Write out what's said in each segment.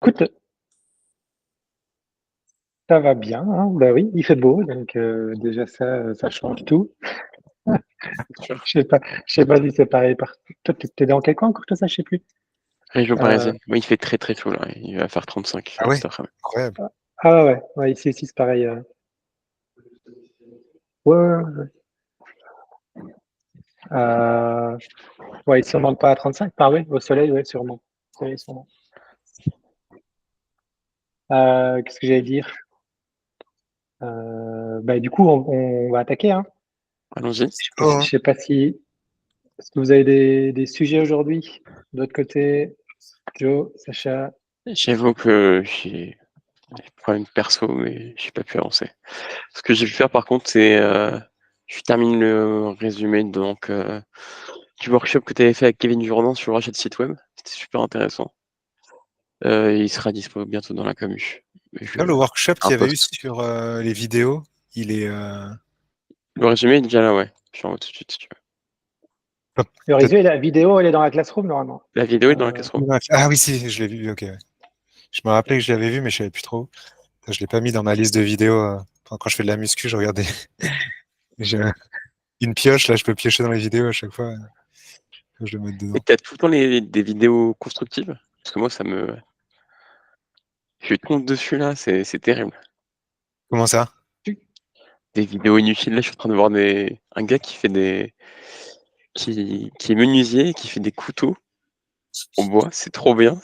Écoute, ça va bien, hein. Bah oui, il fait beau, donc déjà ça change tout. C'est sûr. Je sais pas si c'est pareil partout. Toi, tu dans quel coin encore toi ça? Je sais plus. Région Heu, parisienne. Oui, il fait très, très chaud là. Il va faire 35 Ah ouais? cet après-midi. Incroyable. ah ouais, ouais, ici c'est pareil, ouais, ouais, ouais, ouais, ici on monte pas à 35. Ah oui, au soleil, ouais, sûrement. Soleil, sûrement. Qu'est-ce que j'allais dire? Bah, du coup, on va attaquer, hein. Allons-y. Je sais pas si est-ce que vous avez des sujets aujourd'hui? De votre côté, Joe, Sacha? J'avoue que j'ai des problèmes perso, mais j'ai pas pu avancer. Ce que j'ai pu faire par contre, c'est je termine le résumé du workshop que tu avais fait avec Kevin Jourdan sur le rachat de site web. C'était super intéressant. Il sera dispo bientôt dans la commu. Là, le workshop Un qu'il y avait eu post. sur les vidéos, il est Le résumé est déjà là, ouais. Je l'envoie tout de suite si tu veux. Le peut-être. résumé, la vidéo, elle est dans la classroom normalement. La vidéo est dans la Euh, classroom. Ah oui, si, je l'ai vu. Ok. Ouais. Je me rappelais que je l'avais vu, mais je savais plus trop. Je l'ai pas mis dans ma liste de vidéos. Enfin, quand je fais de la muscu, je regarde j'ai une pioche. Là, je peux piocher dans les vidéos à chaque fois. Faut que je le mette Et dedans. t'as tout le temps des vidéos constructives? Parce que moi, je tombe dessus là, c'est terrible. Comment ça? Des vidéos inutiles. Là, je suis en train de voir un gars qui est menuisier, qui fait des couteaux en bois. C'est trop bien.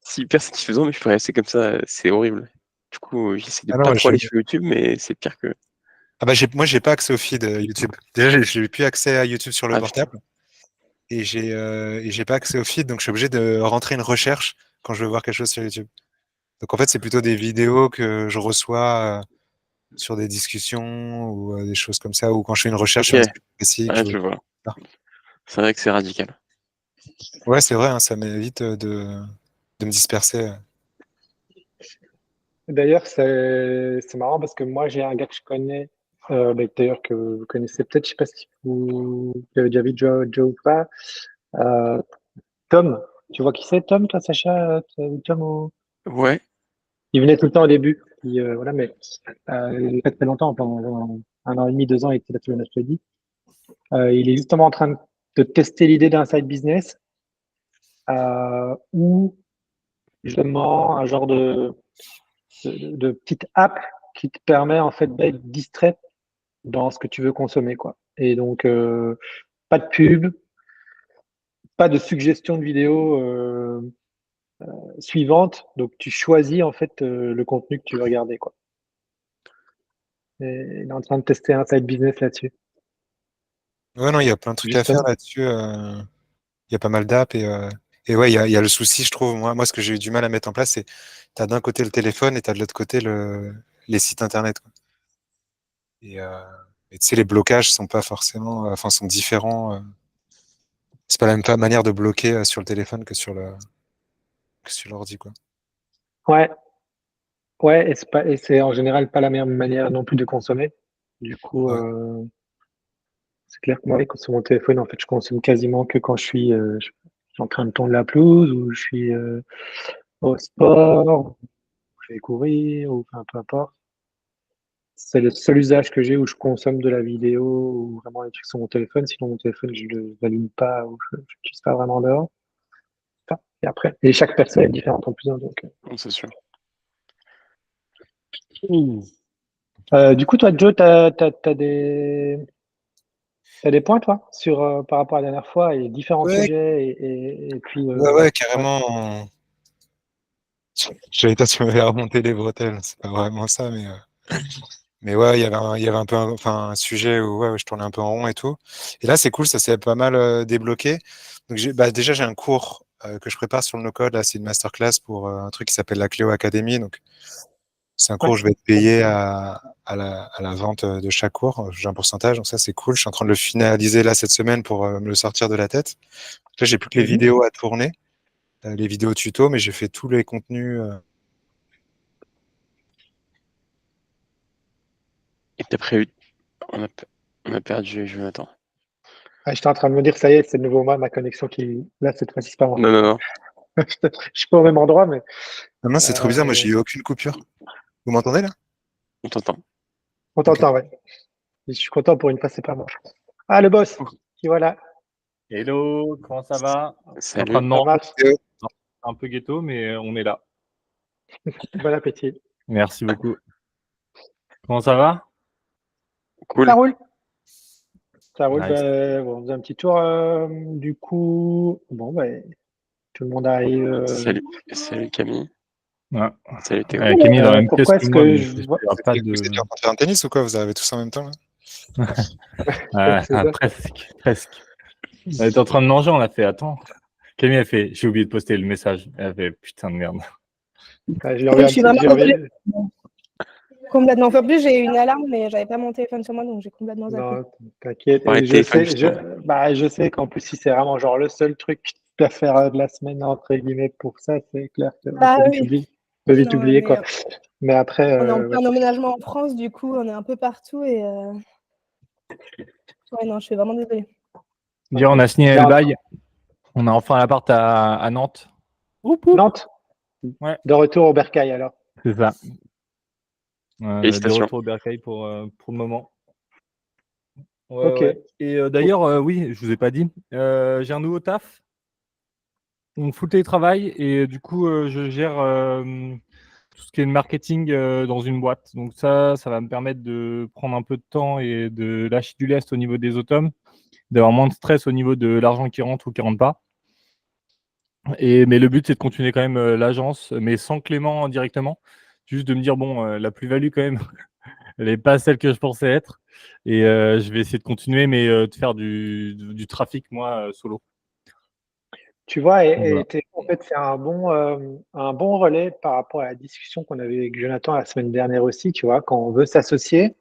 C'est hyper satisfaisant, mais je peux rester comme ça. C'est horrible. Du coup, j'essaie de Ah non, pas ouais, trop aller sur YouTube, mais c'est pire que. ah bah moi, j'ai pas accès au feed YouTube. Déjà, j'ai plus accès à YouTube sur le Ah putain. portable et j'ai pas accès au feed, donc je suis obligé de rentrer une recherche quand je veux voir quelque chose sur YouTube. Donc en fait, c'est plutôt des vidéos que je reçois sur des discussions ou des choses comme ça, ou quand je fais une recherche Ok. sur un sujet précis que Ah, je veux. je vois. Ah. C'est vrai que c'est radical. Ouais, c'est vrai, hein, ça m'évite de me disperser. D'ailleurs, c'est marrant parce que moi, j'ai un gars que je connais, bah, d'ailleurs que vous connaissez peut-être, je sais pas si vous avez déjà vu Joe ou pas. Euh, Tom, tu vois qui c'est, Tom, toi, Sacha? Tu as vu Tom Ouais. il venait tout le temps au début. Voilà, mais il a pas très longtemps, pendant 1 an et demi, 2 ans, il était là tous les mercredis. Il est justement en train de tester l'idée d'un side business où justement un genre de petite app qui te permet en fait d'être distrait dans ce que tu veux consommer, quoi. Et donc, pas de pub, pas de suggestion de vidéo suivante. Donc, tu choisis en fait le contenu que tu veux regarder, quoi. Et il est en train de tester un side business là-dessus. Ouais, non, il y a plein de trucs à faire Justement. là-dessus. Il y a pas mal d'apps et ouais, il y a le souci, je trouve. Moi, ce que j'ai eu du mal à mettre en place, c'est tu as d'un côté le téléphone et tu as de l'autre côté les sites internet, quoi. Et, euh, et tu sais, les blocages sont pas forcément, enfin, sont différents. C'est pas la même manière de bloquer sur le téléphone que sur l'ordi, quoi. Ouais, ouais, et c'est en général pas la meilleure manière non plus de consommer. Du coup, Ouais. c'est clair que moi, sur mon téléphone, en fait, je consomme quasiment que quand je suis en train de tondre la pelouse ou je suis au sport, je vais courir ou enfin, peu importe. C'est le seul usage que j'ai où je consomme de la vidéo ou vraiment les trucs sur mon téléphone. Sinon, mon téléphone, je ne l'allume pas ou je l'utilise pas vraiment dehors. Enfin, et après, et chaque personne est différente en plus, hein, donc. Bon, c'est sûr. Du coup, toi, Joe, t'as des points, toi, sur, par rapport à la dernière fois et différents Ouais, sujets et puis, ouais, ouais, ouais. carrément. J'allais dire, tu m'avais remonté les bretelles. C'est pas vraiment ça, mais ouais, il y avait un peu enfin, un sujet où ouais, je tournais un peu en rond et tout. Et là, c'est cool, ça s'est pas mal débloqué. Donc, bah, déjà, j'ai un cours que je prépare sur le no-code. Là, c'est une masterclass pour un truc qui s'appelle la Cléo Academy. Donc, c'est un Ouais. cours où je vais être payé à la vente de chaque cours. J'ai un pourcentage, donc ça, c'est cool. Je suis en train de le finaliser là cette semaine pour me le sortir de la tête. Là, j'ai plus que les Mhm. vidéos à tourner, les vidéos tuto, mais j'ai fait tous les contenus. Et t'as prévu. On a, on a perdu Jonathan. Ah, j'étais en train de me dire, ça y est, c'est de nouveau moi, ma connexion qui, là, cette fois-ci, c'est pas moi. Non, non, non. Je suis pas au même endroit, mais Non, c'est trop bizarre. Moi, j'ai eu aucune coupure. Vous m'entendez là? On t'entend. on t'entend, ouais. Je suis content pour une fois, c'est pas moi. Ah, le boss. Qui voilà. Hello, comment ça va? Je suis en Salut. train de Ça manger, marche. un peu ghetto, mais on est là. Bon appétit. Merci beaucoup. Comment ça va? Cool. Ça roule. Ça roule. Nice. Bon, on faisait un petit tour. Du coup, bon, tout le monde arrive. Salut Camille. Ouais. Salut Théo. Camille est dans la même Pourquoi pièce est-ce que moi, que donc je vois. il y aura pas Vous de... êtes en train de faire un tennis ou quoi? Vous avez tous en même temps là? C'est ça. presque. On était en train de manger, on a fait, attends. Camille a fait, j'ai oublié de poster le message. Elle a fait, putain de merde. Je lui envoie un Je suis petit. vraiment désolée. Complètement. En plus, j'ai eu une alarme, mais j'avais pas mon téléphone sur moi, donc j'ai complètement zappé. Non, t'inquiète. Par les Et je téléphones, sais, justement. je sais qu'en plus, si c'est vraiment genre le seul truc que tu dois faire de la semaine, entre guillemets, pour ça, c'est clair que Ah on peut oui. vite Non, oublier, mais, quoi. Mais après, on est en ouais. plein emménagement en France, du coup, on est un peu partout et ouais, non, je suis vraiment désolée. Hier, on a signé Bien. le bail. On a enfin l'appart à Nantes. Nantes, Ouais. de retour au Bercail, alors. C'est ça. De Félicitations. retour au Bercail pour le moment. Ouais, Ok. ouais. Et d'ailleurs, oui, je vous ai pas dit, j'ai un nouveau taf. Donc full télétravail et du coup, je gère tout ce qui est le marketing dans une boîte. Donc ça va me permettre de prendre un peu de temps et de lâcher du lest au niveau des automnes, d'avoir moins de stress au niveau de l'argent qui rentre ou qui rentre pas. Mais le but, c'est de continuer quand même l'agence, mais sans Clément directement. Juste de me dire, bon, la plus-value quand même, elle n'est pas celle que je pensais être. Et je vais essayer de continuer, mais de faire du trafic, moi, solo. Tu vois, Voilà. en fait, c'est un bon relais par rapport à la discussion qu'on avait avec Jonathan la semaine dernière aussi, tu vois, quand on veut s'associer,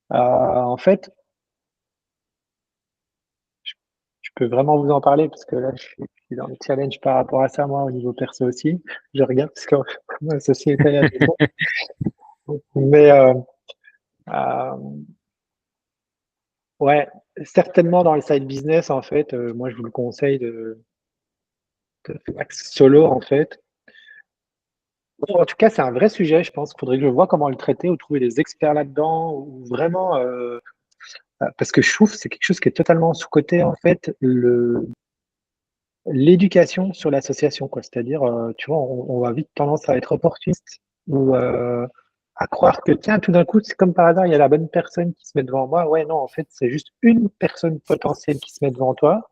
en fait, je peux vraiment vous en parler parce que là, je suis dans le challenge par rapport à ça, moi, au niveau perso aussi. Je regarde parce que mon associé est allé à Toulon. Mais euh, ouais, certainement dans le side business, en fait, moi, je vous le conseille de faire solo, en fait. Bon, en tout cas, c'est un vrai sujet, je pense qu'il faudrait que je vois comment le traiter ou trouver des experts là-dedans ou vraiment parce que je trouve que c'est quelque chose qui est totalement sous-coté en fait, l'éducation sur l'association, quoi. C'est-à-dire, tu vois, on va vite tendance à être opportuniste ou à croire que tiens, tout d'un coup, c'est comme par hasard, il y a la bonne personne qui se met devant moi. Ouais, non, en fait, c'est juste une personne potentielle qui se met devant toi.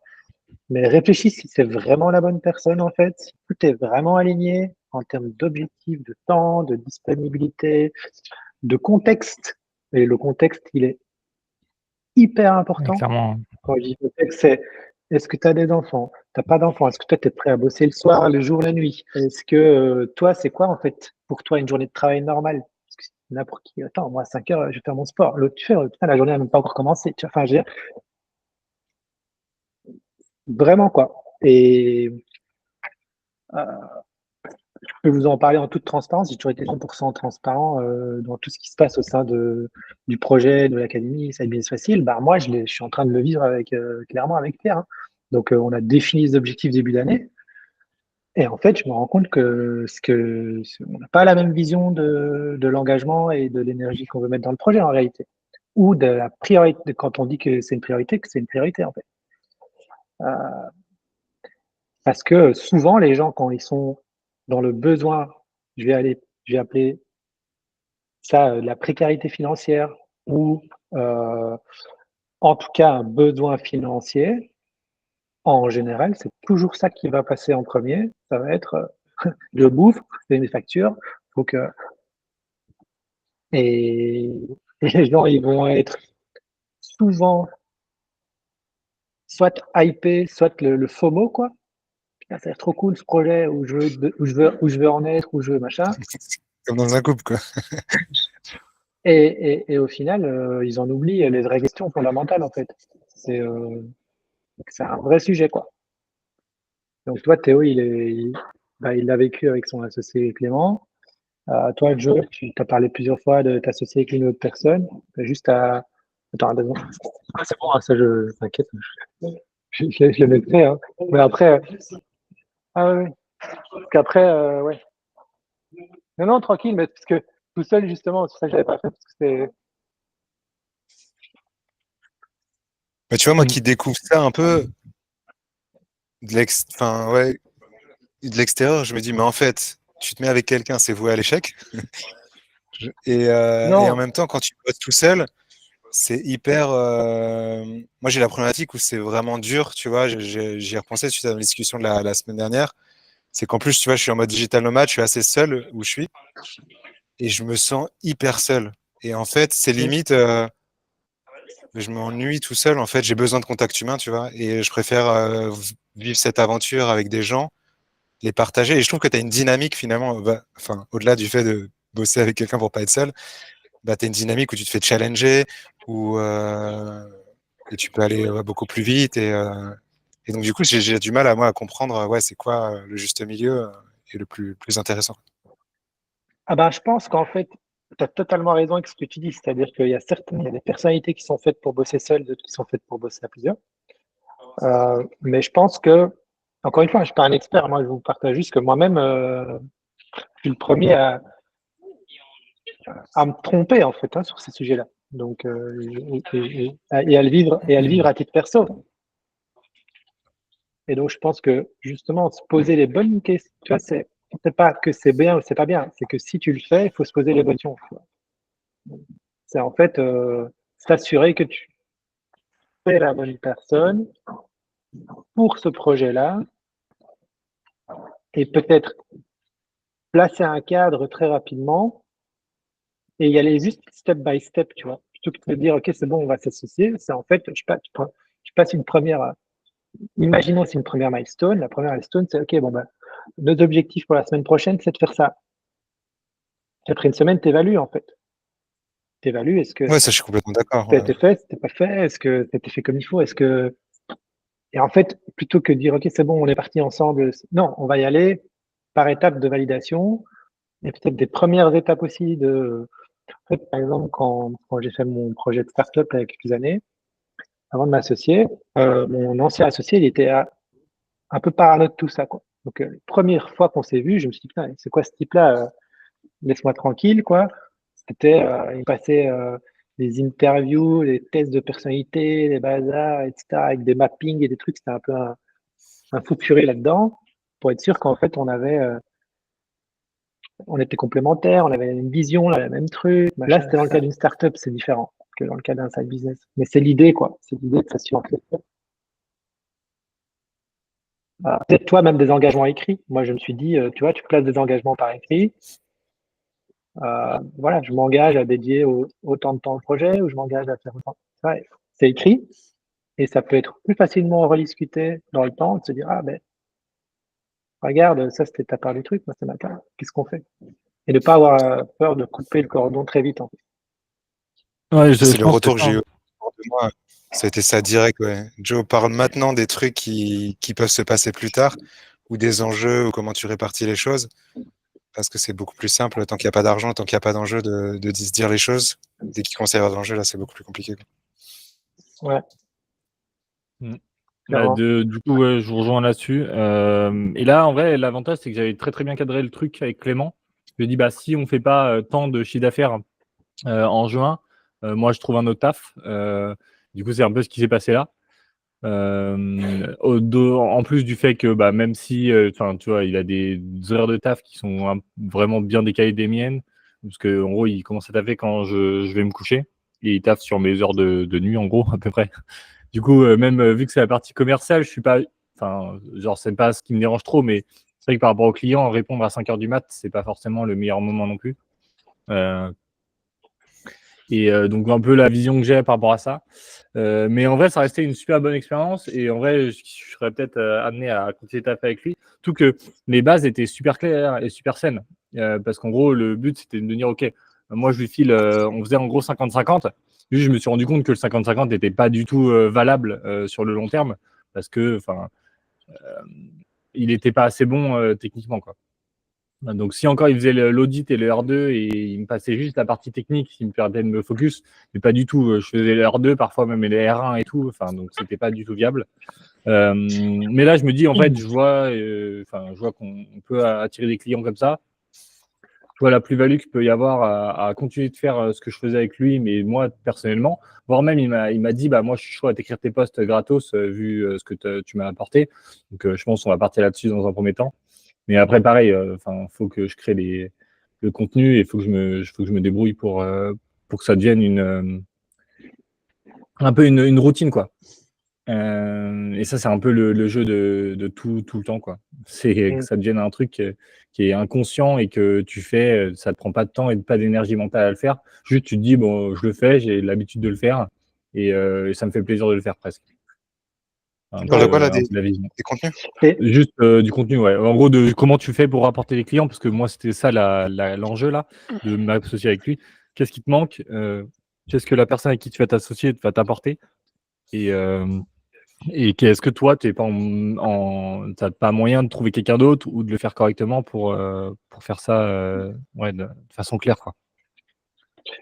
Mais réfléchis si c'est vraiment la bonne personne, en fait, si tout est vraiment aligné en termes d'objectifs, de temps, de disponibilité, de contexte. Et le contexte, il est hyper Ouais, important. clairement. Quand je dis contexte, c'est est-ce que tu as des enfants? Tu n'as pas d'enfants? Est-ce que toi, tu es prêt à bosser le soir, le jour, la nuit? Est-ce que toi, c'est quoi, en fait, pour toi, une journée de travail normale? Parce que n'importe qui, attends, moi, à 5 heures, je vais faire mon sport. L'autre, tu fais, putain, la journée n'a même pas encore commencé. Tu vois, enfin, je veux dire, vraiment, quoi. Et euh, je peux vous en parler en toute transparence. J'ai toujours été 100% transparent dans tout ce qui se passe au sein du projet, de l'académie, Side Business Facile. Bah, moi, je suis en train de le vivre avec, clairement avec Pierre, hein. Donc, on a défini les objectifs début d'année. Et en fait, je me rends compte on n'a pas la même vision de l'engagement et de l'énergie qu'on veut mettre dans le projet en réalité. Ou de la priorité, quand on dit que c'est une priorité, que c'est une priorité en fait. Parce que souvent, les gens, quand ils sont dans le besoin, je vais appeler ça la précarité financière ou euh, en tout cas un besoin financier, en général, c'est toujours ça qui va passer en premier. Ça va être je bouffe, c'est mes factures, faut que et, et les gens ils vont être souvent soit hypés, soit le FOMO quoi. Putain, ça a l'air trop cool ce projet où je veux en être, où je veux machin. Comme dans un couple, quoi. Et au final, ils en oublient les vraies questions fondamentales en fait. C'est un vrai sujet quoi. Donc toi, Théo, il l'a vécu avec son associé Clément. Toi, Joe, tu t'as parlé plusieurs fois de t'associer avec une autre personne. T'as juste à... Attends, deux secondes. Ah, c'est bon, hein, ça, je t'inquiète. Je le mettrai. Hein. Mais après, ah ouais, ouais. Parce qu'après, ouais. Non, tranquille, mais parce que tout seul, justement, c'est pour ça que j'avais pas fait, parce que c'est. Mais tu vois, moi qui découvre ça un peu enfin, ouais, de l'extérieur, je me dis, mais en fait, tu te mets avec quelqu'un, c'est voué à l'échec. Et en Non, même temps, quand tu bosses tout seul, c'est hyper. Moi, j'ai la problématique où c'est vraiment dur, tu vois. J'y ai repensé suite à la discussion de la semaine dernière. C'est qu'en plus, tu vois, je suis en mode digital nomade, je suis assez seul où je suis et je me sens hyper seul. Et en fait, c'est limite, je m'ennuie tout seul. En fait, j'ai besoin de contact humain, tu vois, et je préfère vivre cette aventure avec des gens, les partager. Et je trouve que tu as une dynamique finalement, enfin, au-delà du fait de bosser avec quelqu'un pour pas être seul, bah, tu as une dynamique où tu te fais challenger, où et tu peux aller beaucoup plus vite. Et donc, du coup, j'ai du mal moi à comprendre ouais, c'est quoi le juste milieu et le plus intéressant. ah ben, je pense qu'en fait, tu as totalement raison avec ce que tu dis. C'est-à-dire qu'il y a il y a des personnalités qui sont faites pour bosser seules, d'autres qui sont faites pour bosser à plusieurs. Mais je pense que, encore une fois, je ne suis pas un expert. Moi, je vous partage juste que moi-même, je suis le premier à me tromper, en fait, hein, sur ces sujets-là. Donc, et à le vivre à titre perso. Et donc, je pense que, justement, se poser les bonnes questions, tu vois, c'est pas que c'est bien ou c'est pas bien. C'est que si tu le fais, il faut se poser les bonnes questions. C'est en fait s'assurer que tu es la bonne personne pour ce projet-là et peut-être placer un cadre très rapidement et y aller juste step by step, tu vois. Plutôt que de dire, OK, c'est bon, on va s'associer. C'est en fait, je sais pas, tu passes une première, imaginons c'est une première milestone. La première milestone, c'est OK, bon, ben, nos objectifs pour la semaine prochaine, c'est de faire ça. Après une semaine, tu évalues, en fait. Tu évalues, est-ce que Ouais, ça, je suis complètement d'accord. ça a Ouais. été fait, c'était pas fait, est-ce que ça a été fait comme il faut, est-ce que. Et en fait, plutôt que de dire, OK, c'est bon, on est parti ensemble, non, on va y aller par étapes de validation et peut-être des premières étapes aussi de. En fait, par exemple, quand j'ai fait mon projet de start-up il y a quelques années, avant de m'associer, mon ancien associé, il était un peu parano de tout ça, quoi. Donc, la première fois qu'on s'est vu, je me suis dit, putain, c'est quoi ce type-là? Laisse-moi tranquille, quoi. C'était, il passait des interviews, des tests de personnalité, des bazars, etc., avec des mappings et des trucs. C'était un peu un fou puré là-dedans pour être sûr qu'en fait, on était complémentaires, on avait une vision, le même truc. Là, c'était dans le cas d'une startup, c'est différent que dans le cas d'un side business. Mais c'est l'idée, quoi. C'est l'idée de s'assurer. Peut-être toi, même des engagements écrits. Moi, je me suis dit, tu vois, tu places des engagements par écrit. Voilà, je m'engage à dédier autant de temps au projet ou je m'engage à faire autant. Ouais, c'est écrit et ça peut être plus facilement rediscuté dans le temps de se dire, ah ben, regarde, ça c'était ta part du truc, moi c'est ma part. Qu'est-ce qu'on fait? Et de ne pas avoir peur de couper le cordon très vite, en fait. Ouais, C'est je le pense que retour que c'est j'ai ça. eu autour de moi. Ça a été ça direct, ouais. Joe parle maintenant des trucs qui peuvent se passer plus tard, ou des enjeux, ou comment tu répartis les choses, parce que c'est beaucoup plus simple tant qu'il n'y a pas d'argent, tant qu'il n'y a pas d'enjeu de se dire les choses. Dès qu'il commence à y avoir d'enjeux, là, c'est beaucoup plus compliqué. Ouais, Mm. Bah, clairement. du coup, ouais, je vous rejoins là-dessus. Et là, en vrai, l'avantage, c'est que j'avais très très bien cadré le truc avec Clément. Je lui ai dit, bah, si on fait pas tant de chiffre d'affaires en juin, moi, je trouve un autre taf. Du coup, c'est un peu ce qui s'est passé là. En plus du fait que bah, même si tu vois, il a des heures de taf qui sont vraiment bien décalées des miennes, parce que en gros, il commence à taffer quand je vais me coucher et il taffe sur mes heures de nuit, en gros, à peu près. Du coup, même vu que c'est la partie commerciale, je suis pas. Enfin, genre, c'est pas ce qui me dérange trop, mais c'est vrai que par rapport aux clients, répondre à 5 heures du mat, c'est pas forcément le meilleur moment non plus. Et donc, un peu la vision que j'ai par rapport à ça. Mais en vrai, ça restait une super bonne expérience. Et en vrai, je serais peut-être amené à continuer de taffer avec lui. Tout que les bases étaient super claires et super saines. Parce qu'en gros, le but, c'était de me dire, OK, moi, je lui file, on faisait en gros 50-50. Juste, je me suis rendu compte que le 50-50 n'était pas du tout valable sur le long terme. Parce que, enfin, il n'était pas assez bon techniquement, quoi. Donc, si encore il faisait l'audit et le R2 et il me passait juste la partie technique qui me permettait de me focus, mais pas du tout. Je faisais le R2, parfois même les R1 et tout. Enfin, donc, c'était pas du tout viable. Mais là, je me dis, en fait, je vois qu'on peut attirer des clients comme ça. Je vois la plus-value qu'il peut y avoir à continuer de faire ce que je faisais avec lui, mais moi, personnellement. Voire même, il m'a dit, bah, moi, je suis chaud à t'écrire tes posts gratos, vu ce que tu m'as apporté. Donc, je pense qu'on va partir là-dessus dans un premier temps. Mais après, pareil, faut que je crée le contenu et il faut que je me débrouille pour que ça devienne un peu une routine, quoi. Et ça, c'est un peu le jeu de tout le temps, quoi. C'est que ça devienne un truc qui est inconscient et que tu fais, ça te prend pas de temps et pas d'énergie mentale à le faire. Juste, tu te dis, bon, je le fais, j'ai l'habitude de le faire et ça me fait plaisir de le faire presque. Tu parles de quoi là, Un peu la vision. des contenus? Juste du contenu, ouais. En gros, de comment tu fais pour rapporter les clients, parce que moi, c'était ça l'enjeu là, de m'associer avec lui. Qu'est-ce qui te manque? Qu'est-ce que la personne avec qui tu vas t'associer va t'apporter? Et qu'est-ce que toi, t'as pas moyen de trouver quelqu'un d'autre ou de le faire correctement pour faire ça de façon claire, quoi.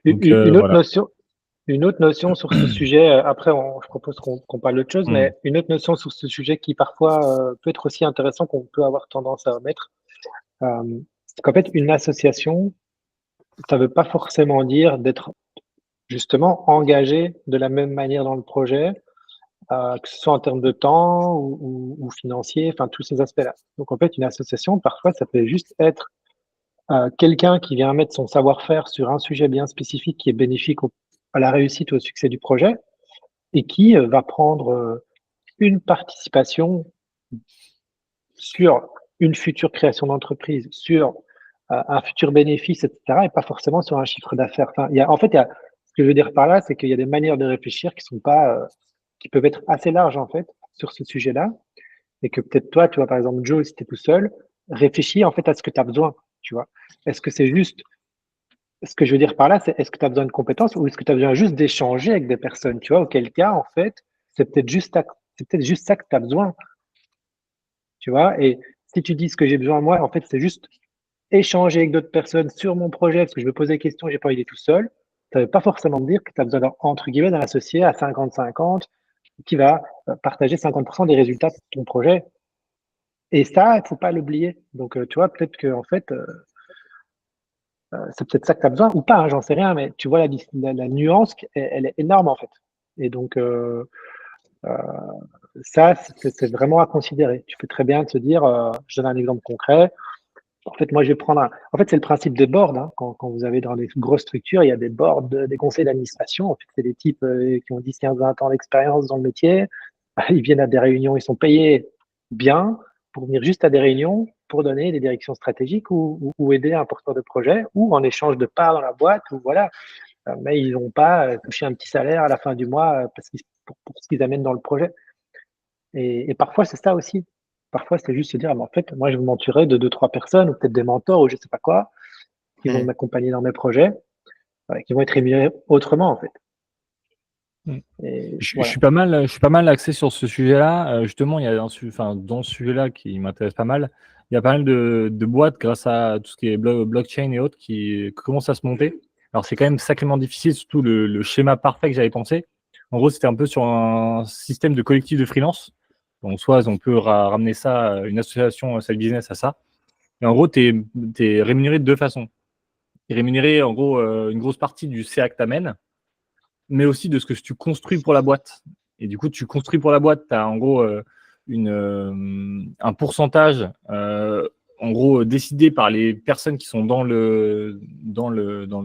Donc, Une autre voilà. notion, une autre notion sur ce sujet, après je propose qu'on parle d'autre chose, mais une autre notion sur ce sujet qui parfois peut être aussi intéressant, qu'on peut avoir tendance à omettre, c'est qu'en fait, une association, ça ne veut pas forcément dire d'être justement engagé de la même manière dans le projet, que ce soit en termes de temps ou financier, enfin tous ces aspects-là. Donc en fait, une association, parfois, ça peut juste être quelqu'un qui vient mettre son savoir-faire sur un sujet bien spécifique qui est bénéfique à la réussite ou au succès du projet et qui va prendre une participation sur une future création d'entreprise, sur un futur bénéfice, etc., et pas forcément sur un chiffre d'affaires. Enfin, ce que je veux dire par là, c'est qu'il y a des manières de réfléchir qui sont pas, qui peuvent être assez larges en fait sur ce sujet-là, et que peut-être toi, tu vois, par exemple, Joe, si tu es tout seul, réfléchis en fait à ce que tu as besoin, tu vois. Est-ce que c'est juste, ce que je veux dire par là, c'est est-ce que tu as besoin de compétences ou est-ce que tu as besoin juste d'échanger avec des personnes, tu vois, auquel cas, en fait, c'est peut-être juste ça que tu as besoin, tu vois. Et si tu dis ce que j'ai besoin moi, en fait, c'est juste échanger avec d'autres personnes sur mon projet parce que je me pose des questions, j'ai pas envie d'être tout seul. Ça veut pas forcément dire que tu as besoin entre guillemets d'un associé à 50-50 qui va partager 50% des résultats de ton projet. Et ça, il faut pas l'oublier. Donc, tu vois, peut-être que en fait, c'est peut-être ça que tu as besoin ou pas, hein, j'en sais rien, mais tu vois, la nuance, elle est énorme en fait. Et donc, ça, c'est vraiment à considérer. Tu peux très bien te dire, je donne un exemple concret. En fait, moi, je vais prendre En fait, c'est le principe des boards. Hein. Quand vous avez dans des grosses structures, il y a des boards, des conseils d'administration. En fait, c'est des types qui ont 10, 15, 20 ans d'expérience dans le métier. Ils viennent à des réunions, ils sont payés bien pour venir juste à des réunions pour donner des directions stratégiques ou aider un porteur de projet ou en échange de parts dans la boîte. Ou voilà. Mais ils n'ont pas touché un petit salaire à la fin du mois pour ce qu'ils amènent dans le projet. Et parfois, c'est ça aussi. Parfois, c'est juste se dire, en fait, moi, je vais m'entourer de 2-3 personnes, ou peut-être des mentors, ou je sais pas quoi, qui vont m'accompagner dans mes projets, qui vont être rémunérés autrement, en fait. Je suis pas mal axé sur ce sujet-là. Justement, il y a dans ce sujet-là qui m'intéresse pas mal, il y a pas mal de boîtes grâce à tout ce qui est blockchain et autres qui commencent à se monter. Alors, c'est quand même sacrément difficile, surtout le schéma parfait que j'avais pensé. En gros, c'était un peu sur un système de collectif de freelance. Donc, soit on peut ramener ça, une association side business à ça. Et en gros, tu es rémunéré de deux façons. Tu es rémunéré, en gros, une grosse partie du CA que tu amènes, mais aussi de ce que tu construis pour la boîte. Et du coup, tu construis pour la boîte, tu as en gros un pourcentage en gros décidé par les personnes qui sont dans le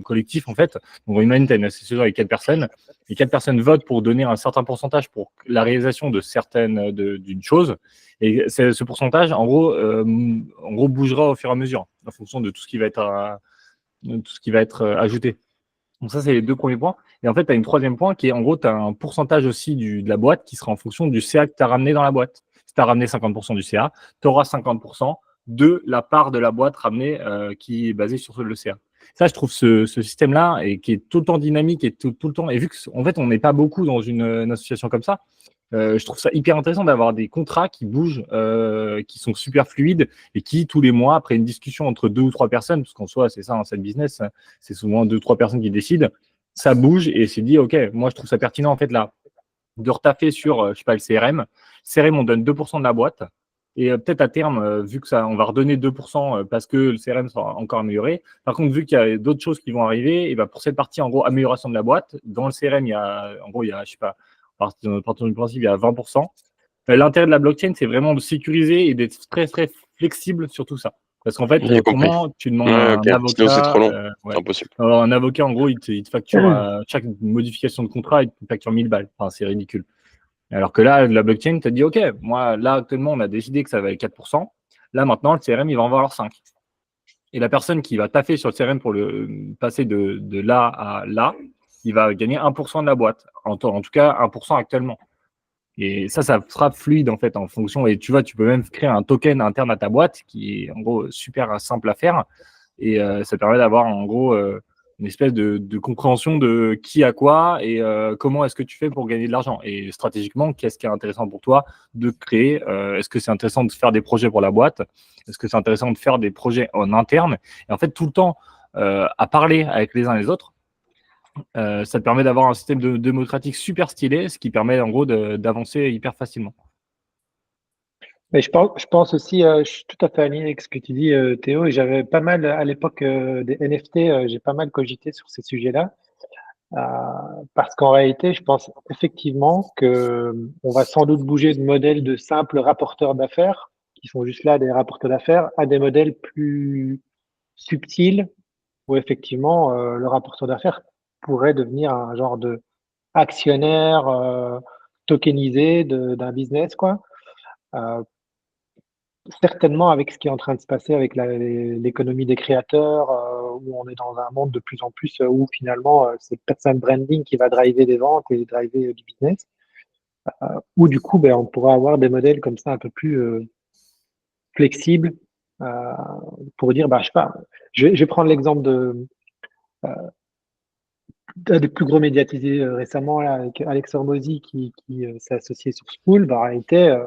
collectif en fait. Donc imagine tu as une association avec 4 personnes, et 4 personnes votent pour donner un certain pourcentage pour la réalisation d'une chose, et ce pourcentage en gros bougera au fur et à mesure en fonction de tout ce qui va être ajouté. Donc ça, c'est les deux premiers points. Et en fait, tu as une troisième point qui est, en gros, tu as un pourcentage aussi de la boîte qui sera en fonction du CA que tu as ramené dans la boîte. Si tu as ramené 50% du CA, tu auras 50% de la part de la boîte ramenée qui est basée sur le CA. Ça, je trouve ce système-là, et qui est tout le temps dynamique et tout le temps. Et vu qu'en fait, on n'est pas beaucoup dans une association comme ça, Je trouve ça hyper intéressant d'avoir des contrats qui bougent, qui sont super fluides et qui, tous les mois, après une discussion entre 2 ou 3 personnes, parce qu'en soi, c'est ça, hein, cette business, hein, c'est souvent 2 ou 3 personnes qui décident, ça bouge et c'est dit, OK, moi, je trouve ça pertinent, en fait, là, de retaffer sur, je sais pas, le CRM. CRM, on donne 2% de la boîte. Et peut-être à terme, vu que ça, on va redonner 2% parce que le CRM sera encore amélioré. Par contre, vu qu'il y a d'autres choses qui vont arriver, et ben pour cette partie, en gros, amélioration de la boîte, dans le CRM, il y a, en gros, il y a, je sais pas, partir du principe, il y a 20%. L'intérêt de la blockchain, c'est vraiment de sécuriser et d'être très, très flexible sur tout ça. Parce qu'en fait, J'ai compris. autrement, tu demandes Ouais, à ok. un Sinon, c'est trop avocat, long. ouais. C'est impossible. Alors, un avocat, en gros, il te facture à chaque modification de contrat, il te facture 1000 balles. Enfin, c'est ridicule. Alors que là, la blockchain te dit, OK, moi, là, actuellement, on a décidé que ça valait 4%. Là, maintenant, le CRM, il va en valoir 5. Et la personne qui va taffer sur le CRM pour le passer de là à là, il va gagner 1% de la boîte. En tout cas, 1% actuellement. Et ça sera fluide, en fait, en fonction. Et tu vois, tu peux même créer un token interne à ta boîte qui est, en gros, super simple à faire. Et ça permet d'avoir, en gros, une espèce de compréhension de qui a quoi et comment est-ce que tu fais pour gagner de l'argent. Et stratégiquement, qu'est-ce qui est intéressant pour toi de créer? Est-ce que c'est intéressant de faire des projets pour la boîte? Est-ce que c'est intéressant de faire des projets en interne? Et en fait, tout le temps, à parler avec les uns et les autres, ça te permet d'avoir un système démocratique super stylé, ce qui permet, en gros, d'avancer hyper facilement. Mais je pense aussi, je suis tout à fait aligné avec ce que tu dis, Théo, et j'avais pas mal, à l'époque des NFT, j'ai pas mal cogité sur ces sujets-là, euh, parce qu'en réalité, je pense effectivement que on va sans doute bouger de modèles de simples rapporteurs d'affaires, qui sont juste là des rapporteurs d'affaires, à des modèles plus subtils, où effectivement, le rapporteur d'affaires pourrait devenir un genre de actionnaire tokenisé d'un business, quoi. Euh, Certainement avec ce qui est en train de se passer avec l'économie des créateurs, où on est dans un monde de plus en plus où finalement c'est le personal branding qui va driver des ventes et driver du business, où du coup ben, on pourra avoir des modèles comme ça un peu plus flexibles euh, pour dire, bah, je sais pas, je vais prendre l'exemple d'un des plus gros médiatisés récemment là, avec Alex Hormozy qui s'est associé sur School. Bah, en réalité,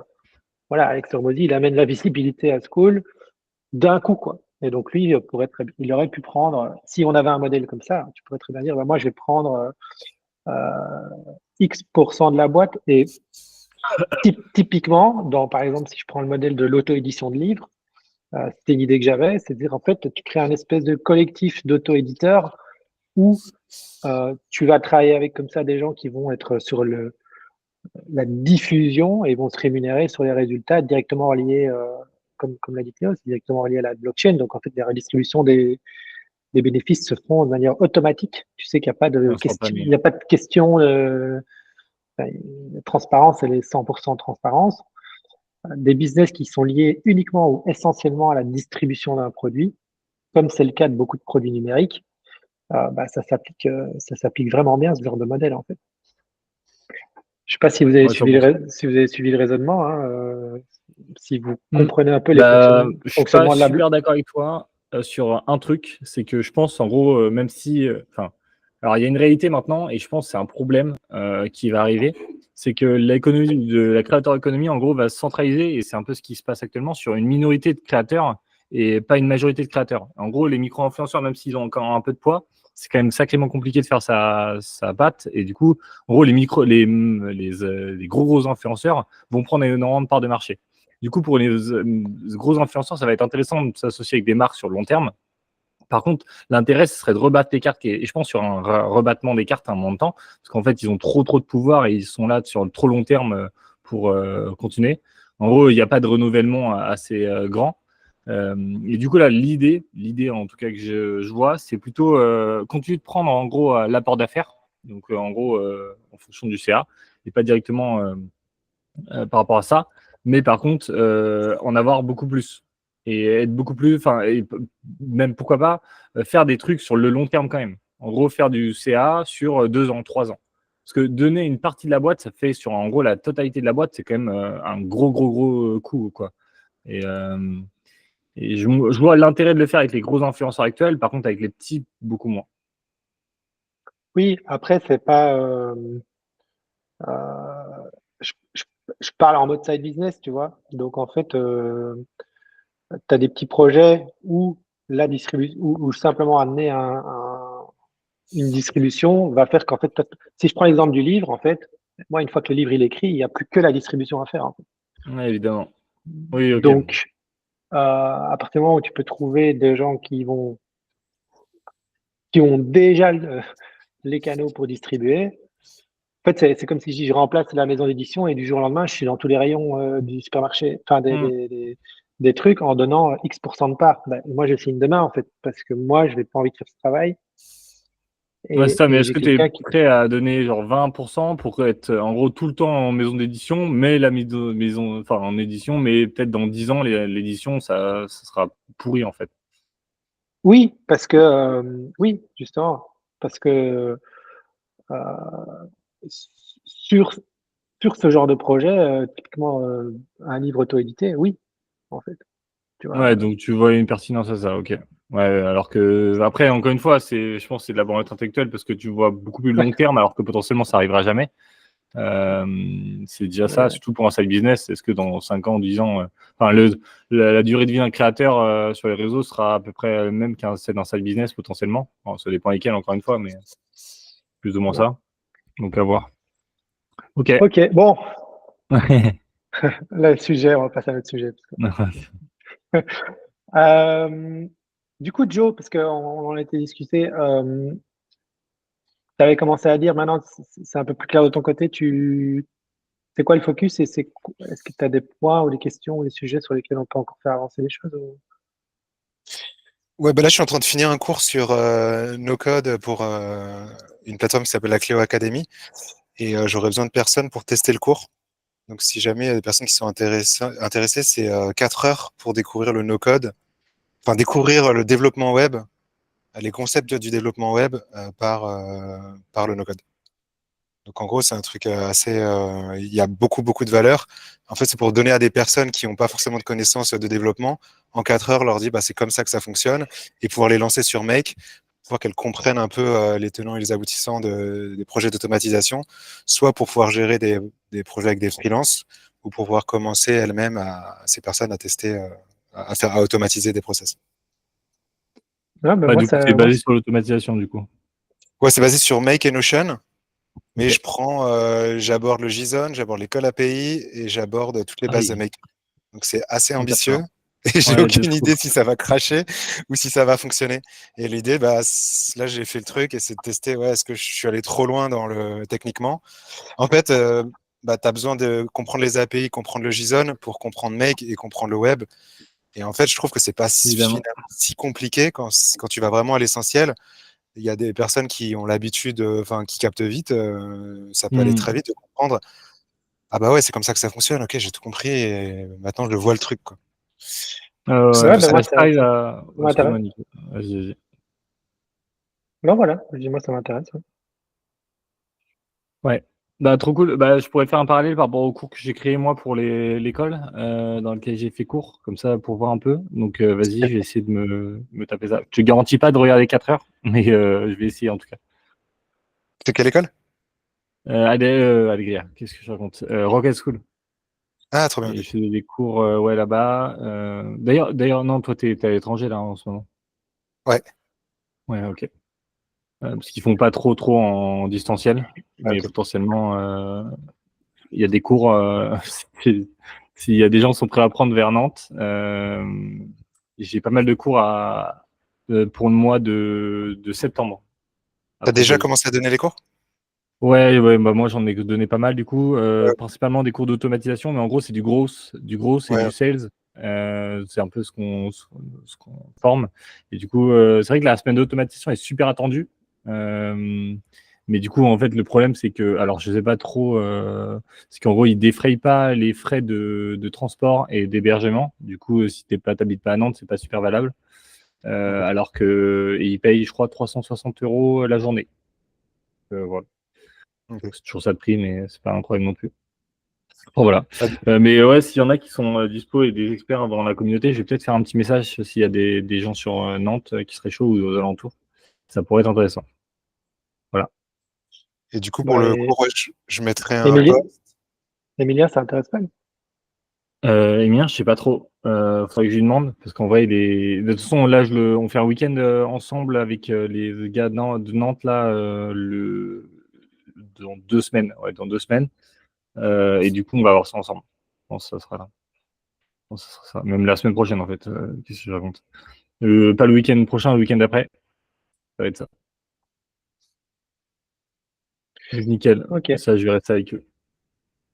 voilà, Alex Hormozy, il amène la visibilité à School d'un coup, quoi. Et donc lui, il aurait pu prendre, si on avait un modèle comme ça, tu pourrais très bien dire, bah, moi je vais prendre X% de la boîte et typiquement, par exemple, si je prends le modèle de l'auto-édition de livres, c'était une idée que j'avais, c'est de dire en fait, tu crées un espèce de collectif d'auto-éditeurs où tu vas travailler avec comme ça des gens qui vont être sur la diffusion et vont se rémunérer sur les résultats directement reliés, comme l'a dit Théo, c'est directement relié à la blockchain. Donc, en fait, la redistribution des bénéfices se font de manière automatique. Tu sais qu'il n'y a pas de question, il Instantané. n'y a pas de question la transparence, elle est 100% transparence. Des business qui sont liés uniquement ou essentiellement à la distribution d'un produit, comme c'est le cas de beaucoup de produits numériques, bah, ça s'applique vraiment bien ce genre de modèle, en fait. Je ne sais pas si vous avez Ouais, suivi 100%. si vous avez suivi le raisonnement, hein, si vous Hmm. comprenez un peu les Bah, je suis pas fonctionnements de la super d'accord avec toi sur un truc, c'est que je pense en gros, même si, enfin, alors il y a une réalité maintenant et je pense que c'est un problème qui va arriver, c'est que l'économie de la créateur économie en gros va se centraliser et c'est un peu ce qui se passe actuellement sur une minorité de créateurs et pas une majorité de créateurs. En gros, les micro-influenceurs, même s'ils ont encore un peu de poids, c'est quand même sacrément compliqué de faire sa patte et du coup, en gros, les gros influenceurs vont prendre énormément de parts de marché. Du coup, pour les gros influenceurs, ça va être intéressant de s'associer avec des marques sur le long terme. Par contre, l'intérêt, ce serait de rebattre les cartes, et je pense sur un rebattement des cartes à un moment de temps, parce qu'en fait, ils ont trop de pouvoir et ils sont là sur le trop long terme pour continuer. En gros, il n'y a pas de renouvellement assez grand. Et du coup, là, l'idée en tout cas que je vois, c'est plutôt continuer de prendre en gros l'apport d'affaires, donc en gros en fonction du CA, et pas directement par rapport à ça, mais par contre, en avoir beaucoup plus et être beaucoup plus, enfin, même pourquoi pas faire des trucs sur le long terme quand même. En gros, faire du CA sur 2 ans, 3 ans. Parce que donner une partie de la boîte, ça fait sur en gros la totalité de la boîte, c'est quand même un gros coup, quoi. Et, je vois l'intérêt de le faire avec les gros influenceurs actuels, par contre, avec les petits, beaucoup moins. Oui, après, c'est pas. Euh, je je parle en mode side business, tu vois. Donc, en fait, tu as des petits projets où la distribution, ou simplement amener une distribution va faire qu'en fait, si je prends l'exemple du livre, en fait, moi, une fois que le livre il est écrit, il n'y a plus que la distribution à faire, en fait. Ouais, évidemment. Oui, ok. Donc, à partir du moment où tu peux trouver des gens qui ont déjà les canaux pour distribuer, en fait, c'est comme si je remplace la maison d'édition et du jour au lendemain, je suis dans tous les rayons du supermarché, enfin des trucs en donnant X% de part. Ben, moi, je signe demain, en fait, parce que moi, je n'ai pas envie de faire ce travail. Ouais, c'est ça, mais Et est-ce j'ai que tu es quelqu'un qui. prêt à donner genre 20% pour être en gros tout le temps en maison d'édition, mais la maison, enfin en édition, mais peut-être dans 10 ans, l'édition, ça sera pourri en fait. Oui, parce que, oui, justement, parce que euh, sur, sur ce genre de projet, typiquement un livre auto-édité, oui, en fait. Tu vois. Ouais, donc tu vois une pertinence à ça, ok. Ouais, alors que après, encore une fois, je pense que c'est de la branlette intellectuelle parce que tu vois beaucoup plus long terme, alors que potentiellement ça arrivera jamais. Euh, c'est déjà ça, Ouais. surtout pour un side business. Est-ce que dans 5 ans, 10 ans, enfin, la durée de vie d'un créateur sur les réseaux sera à peu près la même qu'un celle d'un side business potentiellement. Alors, ça dépend lesquels, encore une fois, mais plus ou moins Ouais. ça. Donc à voir. Ok. Ok, bon, là, le sujet, on va passer à notre sujet. Euh, du coup, Joe, parce qu'on en a été discuté, tu avais commencé à dire maintenant, c'est un peu plus clair de ton côté, c'est quoi le focus et est-ce que tu as des points ou des questions ou des sujets sur lesquels on peut encore faire avancer les choses Ouais, bah là, je suis en train de finir un cours sur no code pour une plateforme qui s'appelle la Cléo Academy. Et j'aurais besoin de personnes pour tester le cours. Donc, si jamais il y a des personnes qui sont intéressées, c'est 4 heures pour découvrir le no code, enfin, découvrir le développement web, les concepts du développement web par le no code. Donc, en gros, c'est un truc assez. Il y a beaucoup, beaucoup de valeur. En fait, c'est pour donner à des personnes qui n'ont pas forcément de connaissances de développement. En 4 heures, leur dire bah, c'est comme ça que ça fonctionne et pouvoir les lancer sur Make, pour qu'elles comprennent un peu les tenants et les aboutissants des projets d'automatisation, soit pour pouvoir gérer des projets avec des freelances ou pour pouvoir commencer elles-mêmes ces personnes à tester, à automatiser des process. Ouais, ben Ouais, moi, du coup, c'est basé sur l'automatisation, du coup. Ouais, c'est basé sur Make et Notion. Mais Ok. j'aborde le JSON, j'aborde les calls API et j'aborde toutes les Ah bases de oui, Make. Donc c'est assez ambitieux d'accord. et j'ai Ouais, de aucune fou. idée si ça va cracher ou si ça va fonctionner. Et l'idée, bah, là j'ai fait le truc et c'est de tester, ouais, est-ce que je suis allé trop loin techniquement. En fait, bah, tu as besoin de comprendre les API, comprendre le JSON pour comprendre Make et comprendre le web. Et en fait, je trouve que c'est pas Évidemment. finalement si compliqué quand tu vas vraiment à l'essentiel. Il y a des personnes qui ont l'habitude, enfin, qui captent vite, ça peut aller très Hmm. vite de comprendre. Ah bah ouais, c'est comme ça que ça fonctionne, ok, j'ai tout compris et maintenant je vois le truc, quoi. C'est un Ouais, peu ben ça. moi, Bah, je travaille à... ça m'intéresse. Excuse-moi, Nico. Vas-y. Non, voilà, je dis moi, ça m'intéresse. Ouais. Ouais. Bah, trop cool. Bah, je pourrais faire un parallèle par rapport au cours que j'ai créé moi pour l'école, dans lequel j'ai fait cours, comme ça, pour voir un peu. Donc, vas-y, je vais essayer de me taper ça. Je te garantis pas de regarder 4 heures, mais je vais essayer en tout cas. C'est quelle école? Allez, qu'est-ce que je raconte? Rocket School. Ah, trop bien, Et ok. je fais des cours ouais, là-bas. D'ailleurs, non, toi, t'es à l'étranger là en ce moment. Ouais, Ouais, ok. Parce qu'ils font pas trop en distanciel, mais ok. potentiellement, il y a des cours. si- S'il y a des gens qui sont prêts à prendre vers Nantes, j'ai pas mal de cours pour le mois de septembre à T'as déjà proposer. commencé à donner les cours? Ouais, bah moi j'en ai donné pas mal du coup, principalement des cours d'automatisation, mais en gros c'est du gros et Ouais, du sales. C'est un peu ce qu'on forme. Et du coup, c'est vrai que la semaine d'automatisation est super attendue. Mais du coup, en fait, le problème c'est que, alors je sais pas trop, c'est qu'en gros ils défrayent pas les frais de transport et d'hébergement. Du coup, si t'habites pas à Nantes, c'est pas super valable. ok. Alors que ils payent, je crois, 360 € la journée. Voilà. Ok. Donc c'est toujours ça de prix, mais c'est pas incroyable non plus. Bon, voilà. Ah, Mais ouais, s'il y en a qui sont dispo et des experts dans la communauté, je vais peut-être faire un petit message s'il y a des gens sur Nantes qui seraient chauds ou aux alentours. Ça pourrait être intéressant. Voilà. et du coup, pour Bah, le cours, ouais, je mettrai un Émilie, post. Emilia, ça intéresse pas? Emilien, je sais pas trop. Faudrait que je lui demande, parce qu'en vrai, de toute façon, là, on fait un week-end ensemble avec les gars de Nantes, là, dans 2 semaines. Ouais, dans 2 semaines. Et du coup, on va voir ça ensemble. Je pense que ça sera là. Je pense que ça sera ça. Même la semaine prochaine, en fait. Qu'est-ce que je raconte? Pas le week-end prochain, le week-end d'après. Ça va être ça. Donc, nickel. Ok. Ça, je vais rester avec eux.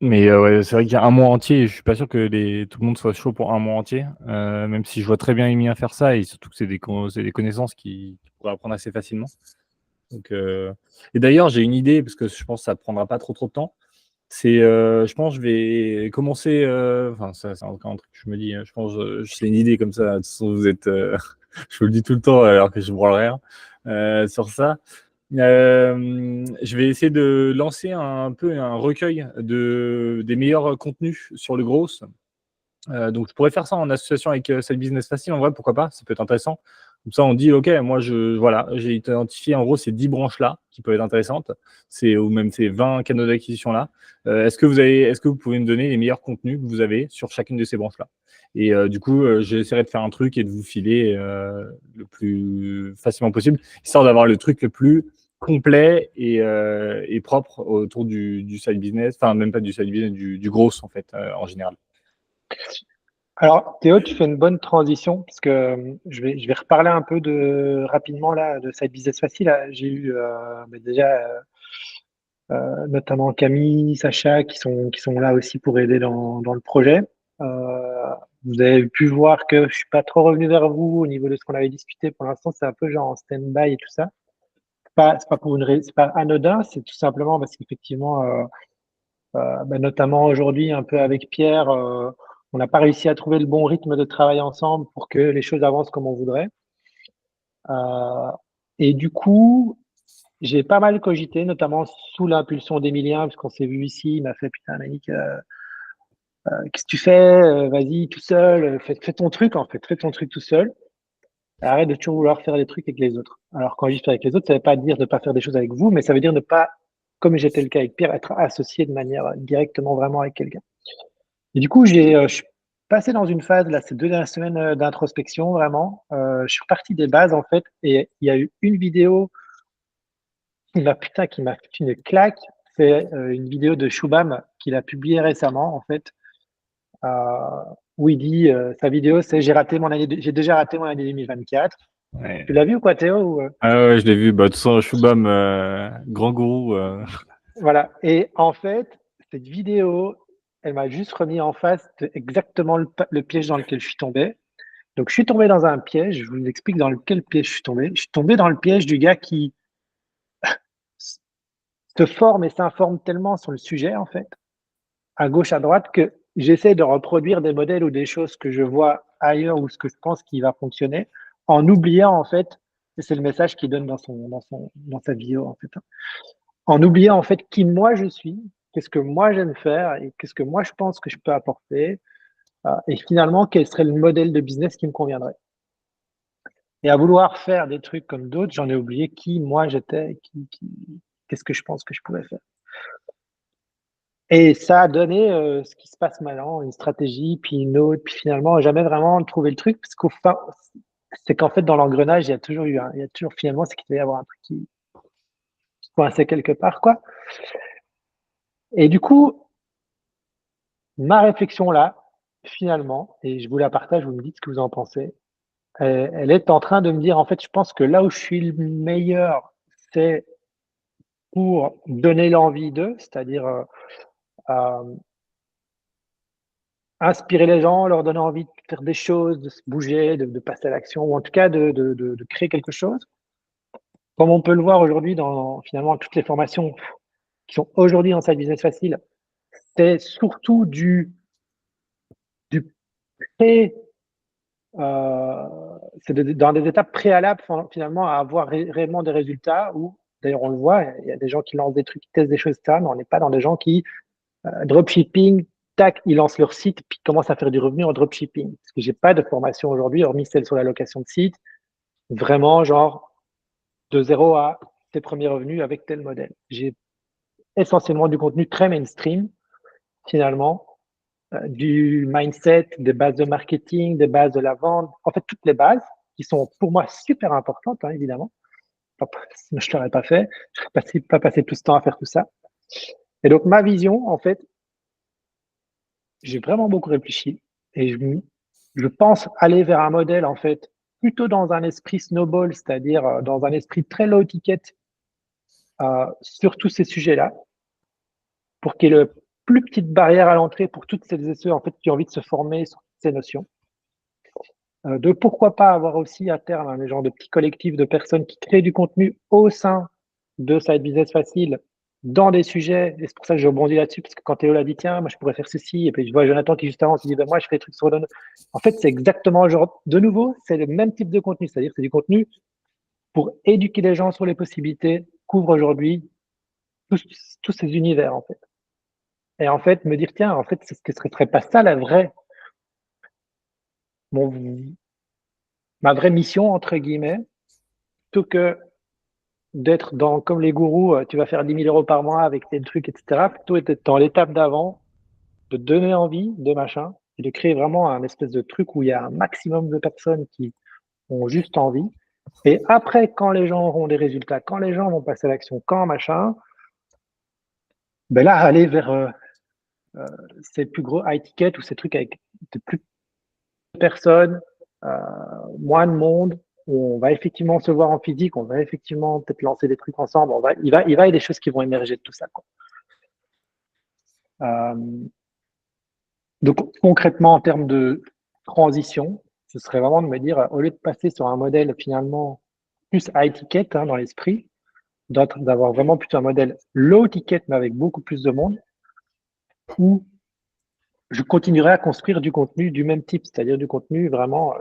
Mais ouais, c'est vrai qu'il y a un mois entier, je suis pas sûr que tout le monde soit chaud pour un mois entier, même si je vois très bien Emilien faire ça, et surtout que c'est des connaissances qui pourraient apprendre assez facilement. Donc, et d'ailleurs, j'ai une idée, parce que je pense que ça prendra pas trop de temps. C'est, je pense, je vais commencer. Enfin, ça, c'est encore un truc que je me dis. Je pense, c'est une idée comme ça. De toute façon, vous êtes, je vous le dis tout le temps, alors que je branle rien sur ça. Je vais essayer de lancer un peu un recueil des meilleurs contenus sur le gros. Donc, je pourrais faire ça en association avec Side Business Facile. En vrai, pourquoi pas? Ça peut être intéressant. Comme ça, on dit, OK, moi, voilà, j'ai identifié en gros ces 10 branches-là qui peuvent être intéressantes, ou même ces 20 canaux d'acquisition-là. Est-ce que vous pouvez me donner les meilleurs contenus que vous avez sur chacune de ces branches-là? Et du coup, j'essaierai de faire un truc et de vous filer le plus facilement possible, histoire d'avoir le truc le plus complet et propre autour du side business, enfin, même pas du side business, du gros, en fait, en général. Alors, Théo, tu fais une bonne transition parce que je vais reparler un peu rapidement là de Side Business Facile. Là. J'ai eu déjà notamment Camille, Sacha qui sont là aussi pour aider dans le projet. Vous avez pu voir que je suis pas trop revenu vers vous au niveau de ce qu'on avait discuté. Pour l'instant, c'est un peu genre en stand-by et tout ça. C'est pas c'est pas anodin, c'est tout simplement parce qu'effectivement, notamment aujourd'hui, un peu avec Pierre, on n'a pas réussi à trouver le bon rythme de travail ensemble pour que les choses avancent comme on voudrait. Euh, et du coup, j'ai pas mal cogité, notamment sous l'impulsion d'Emilien, parce qu'on s'est vu ici, il m'a fait putain, Manick, qu'est-ce que tu fais? Vas-y, tout seul, fais ton truc en fait, fais ton truc tout seul. Arrête de toujours vouloir faire des trucs avec les autres. Alors, quand je dis faire avec les autres, ça veut pas dire de ne pas faire des choses avec vous, mais ça veut dire ne pas, comme j'étais le cas avec Pierre, être associé de manière directement vraiment avec quelqu'un. Et du coup, je suis passé dans une phase, là, ces 2 dernières semaines d'introspection, vraiment. Je suis reparti des bases, en fait, et il y a eu une vidéo qui m'a fait une claque. C'est une vidéo de Shubham qu'il a publiée récemment, en fait, euh, où il dit, sa vidéo, c'est j'ai déjà raté mon année 2024. Ouais. Tu l'as vu ou quoi, Théo Ah ouais, je l'ai vu. Bah, de toute façon, Shubham, grand gourou. Voilà. Et en fait, cette vidéo, elle m'a juste remis en face de exactement le piège dans lequel je suis tombé. Donc, je suis tombé dans un piège. Je vous explique dans lequel piège je suis tombé. Je suis tombé dans le piège du gars qui se forme et s'informe tellement sur le sujet, en fait, à gauche, à droite, que j'essaie de reproduire des modèles ou des choses que je vois ailleurs ou ce que je pense qui va fonctionner, en oubliant, en fait, et c'est le message qu'il donne dans sa vidéo, en fait, hein, en oubliant, en fait, qui moi je suis, qu'est-ce que moi j'aime faire et qu'est-ce que moi je pense que je peux apporter, et finalement, quel serait le modèle de business qui me conviendrait. Et à vouloir faire des trucs comme d'autres, j'en ai oublié qui moi j'étais, qu'est-ce que je pense que je pouvais faire. Et ça a donné ce qui se passe maintenant, une stratégie, puis une autre, puis finalement, jamais vraiment trouvé le truc, parce c'est qu'en fait, dans l'engrenage, il y a toujours finalement, c'est qu'il doit y avoir un truc qui coinçait quelque part, quoi. Et du coup, ma réflexion là, finalement, et je vous la partage, vous me dites ce que vous en pensez, elle est en train de me dire, en fait, je pense que là où je suis le meilleur, c'est pour donner l'envie d'eux, c'est-à-dire inspirer les gens, leur donner envie de faire des choses, de se bouger, de passer à l'action, ou en tout cas de créer quelque chose. Comme on peut le voir aujourd'hui dans finalement toutes les formations qui sont aujourd'hui en Side Business Facile, c'est surtout du pré, c'est dans des étapes préalables finalement à avoir réellement des résultats. Ou d'ailleurs on le voit, il y a des gens qui lancent des trucs, qui testent des choses, etc. Mais on n'est pas dans des gens qui dropshipping, tac, ils lancent leur site, puis commencent à faire du revenu en dropshipping. Parce que j'ai pas de formation aujourd'hui, hormis celle sur la location de site, vraiment genre de zéro à tes premiers revenus avec tel modèle. J'ai essentiellement du contenu très mainstream finalement, du mindset, des bases de marketing, des bases de la vente, en fait, toutes les bases qui sont pour moi super importantes, hein, évidemment. Sinon, je ne l'aurais pas fait. Je n'aurais pas passé tout ce temps à faire tout ça. Et donc, ma vision, en fait, j'ai vraiment beaucoup réfléchi et je pense aller vers un modèle, en fait, plutôt dans un esprit snowball, c'est-à-dire dans un esprit très low ticket sur tous ces sujets-là, pour qu'il y ait le plus petite barrière à l'entrée pour toutes celles et ceux en fait, qui ont envie de se former sur ces notions. De pourquoi pas avoir aussi à terme un genre de petits collectifs de personnes qui créent du contenu au sein de Side Business Facile dans des sujets, et c'est pour ça que je rebondis là-dessus, parce que quand Théo l'a dit, tiens, moi je pourrais faire ceci, et puis je vois Jonathan qui juste avant se dit, ben, moi je fais des trucs sur le... En fait, c'est exactement, genre, de nouveau, c'est le même type de contenu, c'est-à-dire c'est du contenu pour éduquer les gens sur les possibilités qu'ouvrent aujourd'hui tous ces univers, en fait. Et en fait, me dire, tiens, en fait, ce que serait pas ça la vraie, ma vraie mission, entre guillemets, plutôt que d'être dans, comme les gourous, tu vas faire 10 000 euros par mois avec tes trucs, etc. Plutôt être dans l'étape d'avant, de donner envie de machin, et de créer vraiment un espèce de truc où il y a un maximum de personnes qui ont juste envie. Et après, quand les gens auront des résultats, quand les gens vont passer à l'action, quand machin, ben là, aller vers ces plus gros high tickets ou ces trucs avec de plus de personnes, euh, moins de monde, où on va effectivement se voir en physique, on va effectivement peut-être lancer des trucs ensemble, il va y avoir des choses qui vont émerger de tout ça, quoi. Donc concrètement, en termes de transition, ce serait vraiment de me dire, au lieu de passer sur un modèle finalement plus high ticket hein, dans l'esprit, d'avoir vraiment plutôt un modèle low ticket mais avec beaucoup plus de monde, où je continuerai à construire du contenu du même type, c'est-à-dire du contenu vraiment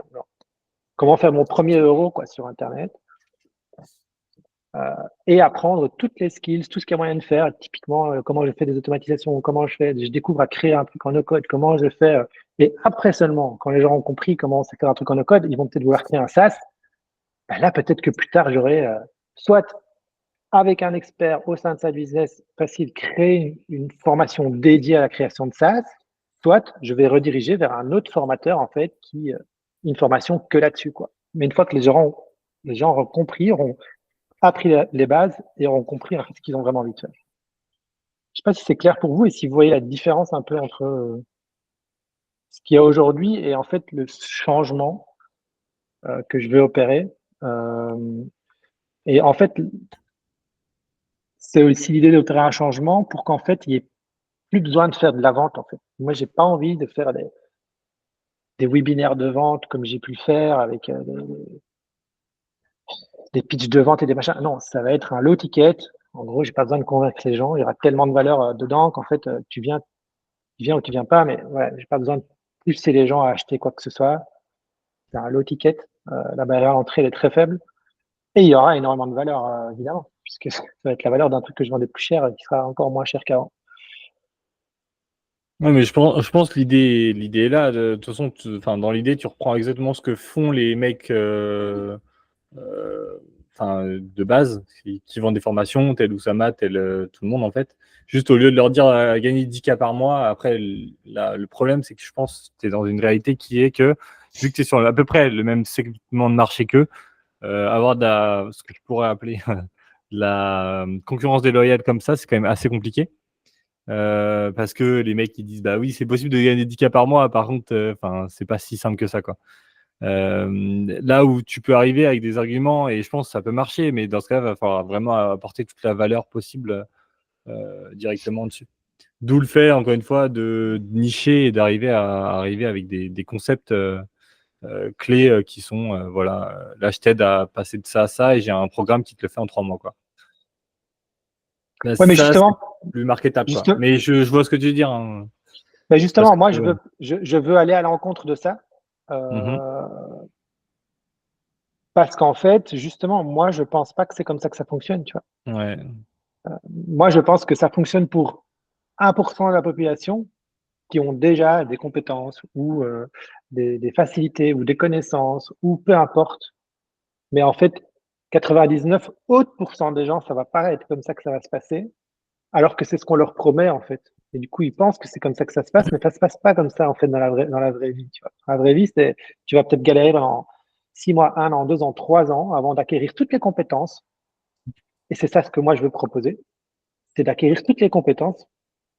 comment faire mon premier euro quoi, sur Internet et apprendre toutes les skills, tout ce qu'il y a moyen de faire, typiquement comment je fais des automatisations, je découvre à créer un truc en no-code, comment je fais. Et après seulement, quand les gens ont compris comment c'est faire un truc en no-code, ils vont peut-être vouloir créer un SaaS. Ben là, peut-être que plus tard, j'aurai soit avec un expert au sein de sa business facile, créer une formation dédiée à la création de SaaS, soit je vais rediriger vers un autre formateur, en fait, qui une formation que là-dessus, quoi. Mais une fois que les gens auront compris, auront appris les bases et auront compris en fait, ce qu'ils ont vraiment envie de faire. Je ne sais pas si c'est clair pour vous et si vous voyez la différence un peu entre ce qu'il y a aujourd'hui et en fait le changement que je veux opérer. Et en fait, c'est aussi l'idée d'opérer un changement pour qu'en fait, il n'y ait plus besoin de faire de la vente. En fait. Moi, j'ai pas envie de faire des webinaires de vente comme j'ai pu le faire avec des pitchs de vente et des machins. Non, ça va être un low ticket. En gros, j'ai pas besoin de convaincre les gens. Il y aura tellement de valeur dedans qu'en fait, tu viens ou tu viens pas, mais ouais, j'ai pas besoin de pousser les gens à acheter quoi que ce soit. C'est un low ticket. La barrière à l'entrée, elle est très faible. Et il y aura énormément de valeur, évidemment, puisque ça va être la valeur d'un truc que je vendais plus cher et qui sera encore moins cher qu'avant. Ouais, mais je pense que l'idée est là. De toute façon, dans l'idée, tu reprends exactement ce que font les mecs de base qui vendent des formations, tel Oussama, tel tout le monde en fait. Juste au lieu de leur dire gagner 10K par mois, après, le problème, c'est que je pense que tu es dans une réalité qui est que, vu que tu es sur à peu près le même segment de marché qu'eux, avoir ce que je pourrais appeler la concurrence déloyale comme ça, c'est quand même assez compliqué. Parce que les mecs qui disent bah oui, c'est possible de gagner 10K par mois, par contre, c'est pas si simple que ça, quoi. Là où tu peux arriver avec des arguments, et je pense que ça peut marcher, mais dans ce cas-là, il va falloir vraiment apporter toute la valeur possible directement dessus. D'où le fait, encore une fois, de nicher et d'arriver à arriver avec des concepts clés qui sont voilà, là je t'aide à passer de ça à ça et j'ai un programme qui te le fait en 3 mois, quoi. Là, Ouais, mais ça, justement, c'est plus marketable, quoi. Mais je vois ce que tu veux dire, hein. mais justement, Parce moi, que- je veux aller à l'encontre de ça. Mhm. Parce qu'en fait, justement, moi, je pense pas que c'est comme ça que ça fonctionne, tu vois. Ouais. Moi, je pense que ça fonctionne pour 1% de la population qui ont déjà des compétences ou des facilités ou des connaissances ou peu importe. Mais en fait, 99 autres % des gens, ça va pas être comme ça que ça va se passer, alors que c'est ce qu'on leur promet, en fait. Et du coup, ils pensent que c'est comme ça que ça se passe, mais ça se passe pas comme ça, en fait, dans la vraie vie, tu vois. Dans la vraie vie, tu vas peut-être galérer pendant 6 mois, 1 an, 2 ans, 3 ans avant d'acquérir toutes les compétences. Et c'est ça ce que moi je veux proposer, c'est d'acquérir toutes les compétences,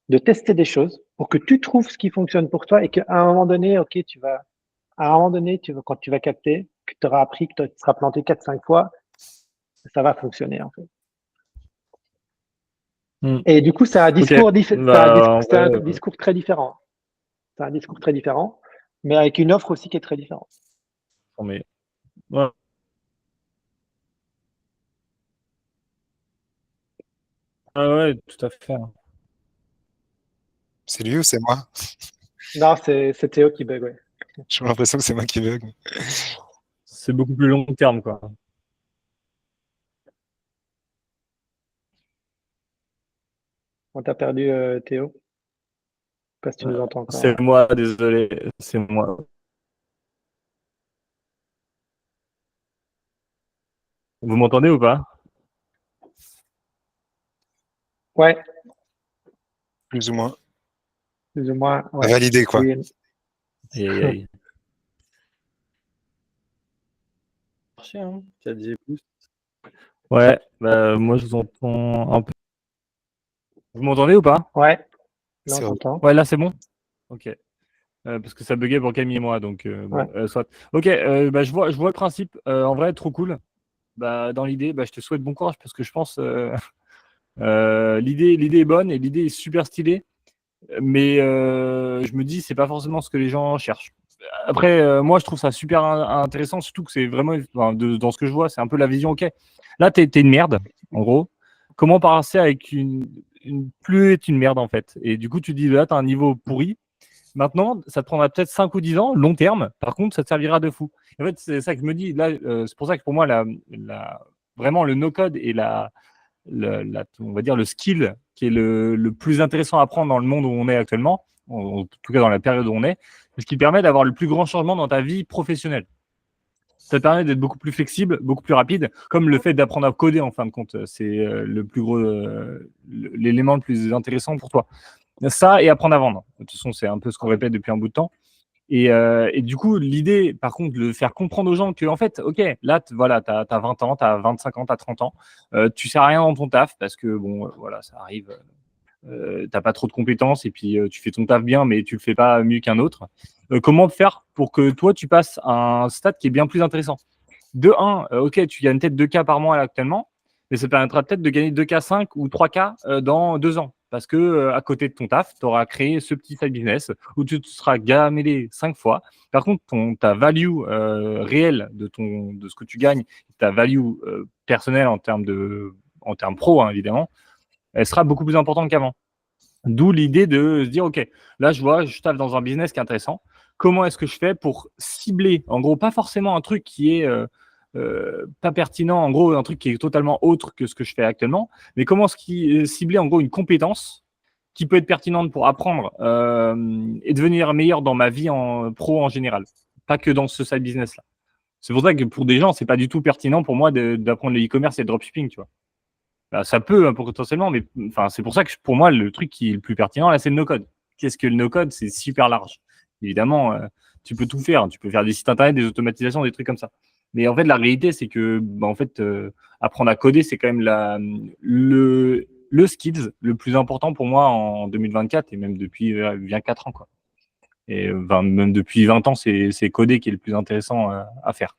de tester des choses pour que tu trouves ce qui fonctionne pour toi et qu'à un moment donné, ok, à un moment donné, quand tu vas capter, que tu auras appris, que tu seras planté 4-5 fois, ça va fonctionner, en fait. Et du coup, c'est un discours, c'est un discours très différent. C'est un discours très différent, mais avec une offre aussi qui est très différente. Mais... Ouais. Ah ouais, tout à fait. C'est lui ou c'est moi? Non, c'est Théo qui bug, ouais. J'ai l'impression que c'est moi qui bug. C'est beaucoup plus long terme, quoi. On t'a perdu, Théo. Je sais pas si tu nous entends encore. C'est moi, désolé, c'est moi. Vous m'entendez ou pas? Ouais, Plus ou moins. plus ou moins. Ouais. Validé, quoi. Oui. Aïe, aïe, aïe. Ouais, bah, moi je vous entends un peu. Vous m'entendez ou pas? Ouais, là on C'est t'entend. Ouais, là c'est bon? Ok. Parce que ça buguait pour Camille et moi, donc bon, soit. Ok, bah, je vois le principe. En vrai, trop cool. Bah, dans l'idée, bah, je te souhaite bon courage parce que je pense l'idée est bonne et l'idée est super stylée. Mais je me dis, c'est pas forcément ce que les gens cherchent. Après, moi, je trouve ça super intéressant, surtout que c'est vraiment, enfin, dans ce que je vois, c'est un peu la vision. Ok, là, t'es une merde, en gros. Comment passer avec une plus être une merde, en fait? Et du coup, tu dis, là, t'as un niveau pourri. Maintenant, ça te prendra peut-être 5 ou 10 ans, long terme. Par contre, ça te servira de fou. En fait, c'est ça que je me dis. Là, c'est pour ça que pour moi, vraiment, le no-code et on va dire le skill qui est le plus intéressant à apprendre dans le monde où on est actuellement, en tout cas dans la période où on est, c'est ce qui permet d'avoir le plus grand changement dans ta vie professionnelle. Ça te permet d'être beaucoup plus flexible, beaucoup plus rapide, comme le fait d'apprendre à coder en fin de compte. C'est le plus gros, l'élément le plus intéressant pour toi. Ça et apprendre à vendre. De toute façon, c'est un peu ce qu'on répète depuis un bout de temps. Et du coup, l'idée, par contre, de faire comprendre aux gens que, en fait, ok, là, voilà, tu as 20 ans, tu as 25 ans, tu as 30 ans, tu sers à rien dans ton taf parce que, bon, voilà, ça arrive, t'as pas trop de compétences et puis tu fais ton taf bien, mais tu le fais pas mieux qu'un autre. Comment faire pour que toi, tu passes à un stade qui est bien plus intéressant? De 1, ok, tu gagnes peut-être 2K par mois là, actuellement, mais ça te permettra peut-être de gagner 2K 5 ou 3K dans 2 ans. Parce que à côté de ton taf, tu auras créé ce petit side business où tu te seras gamellé 5 fois. Par contre, ta value réelle de ce que tu gagnes, ta value personnelle en termes pro, hein, évidemment, elle sera beaucoup plus importante qu'avant. D'où l'idée de se dire, OK, là, je taffe dans un business qui est intéressant. Comment est-ce que je fais pour cibler, en gros, pas forcément un truc qui est pas pertinent, en gros, un truc qui est totalement autre que ce que je fais actuellement, mais comment cibler, en gros, une compétence qui peut être pertinente pour apprendre et devenir meilleur dans ma vie en pro en général, pas que dans ce side business-là. C'est pour ça que pour des gens, c'est pas du tout pertinent pour moi d'apprendre le e-commerce et le dropshipping, tu vois. Bah, ça peut potentiellement, mais enfin, c'est pour ça que pour moi, le truc qui est le plus pertinent, là, c'est le no-code. Qu'est-ce que le no-code? C'est super large. Évidemment, tu peux tout faire. Tu peux faire des sites internet, des automatisations, des trucs comme ça. Mais en fait, la réalité, c'est que bah, en fait, apprendre à coder, c'est quand même le skills le plus important pour moi en 2024 et même depuis bien 4 ans. Quoi. Et même depuis 20 ans, c'est coder qui est le plus intéressant à faire.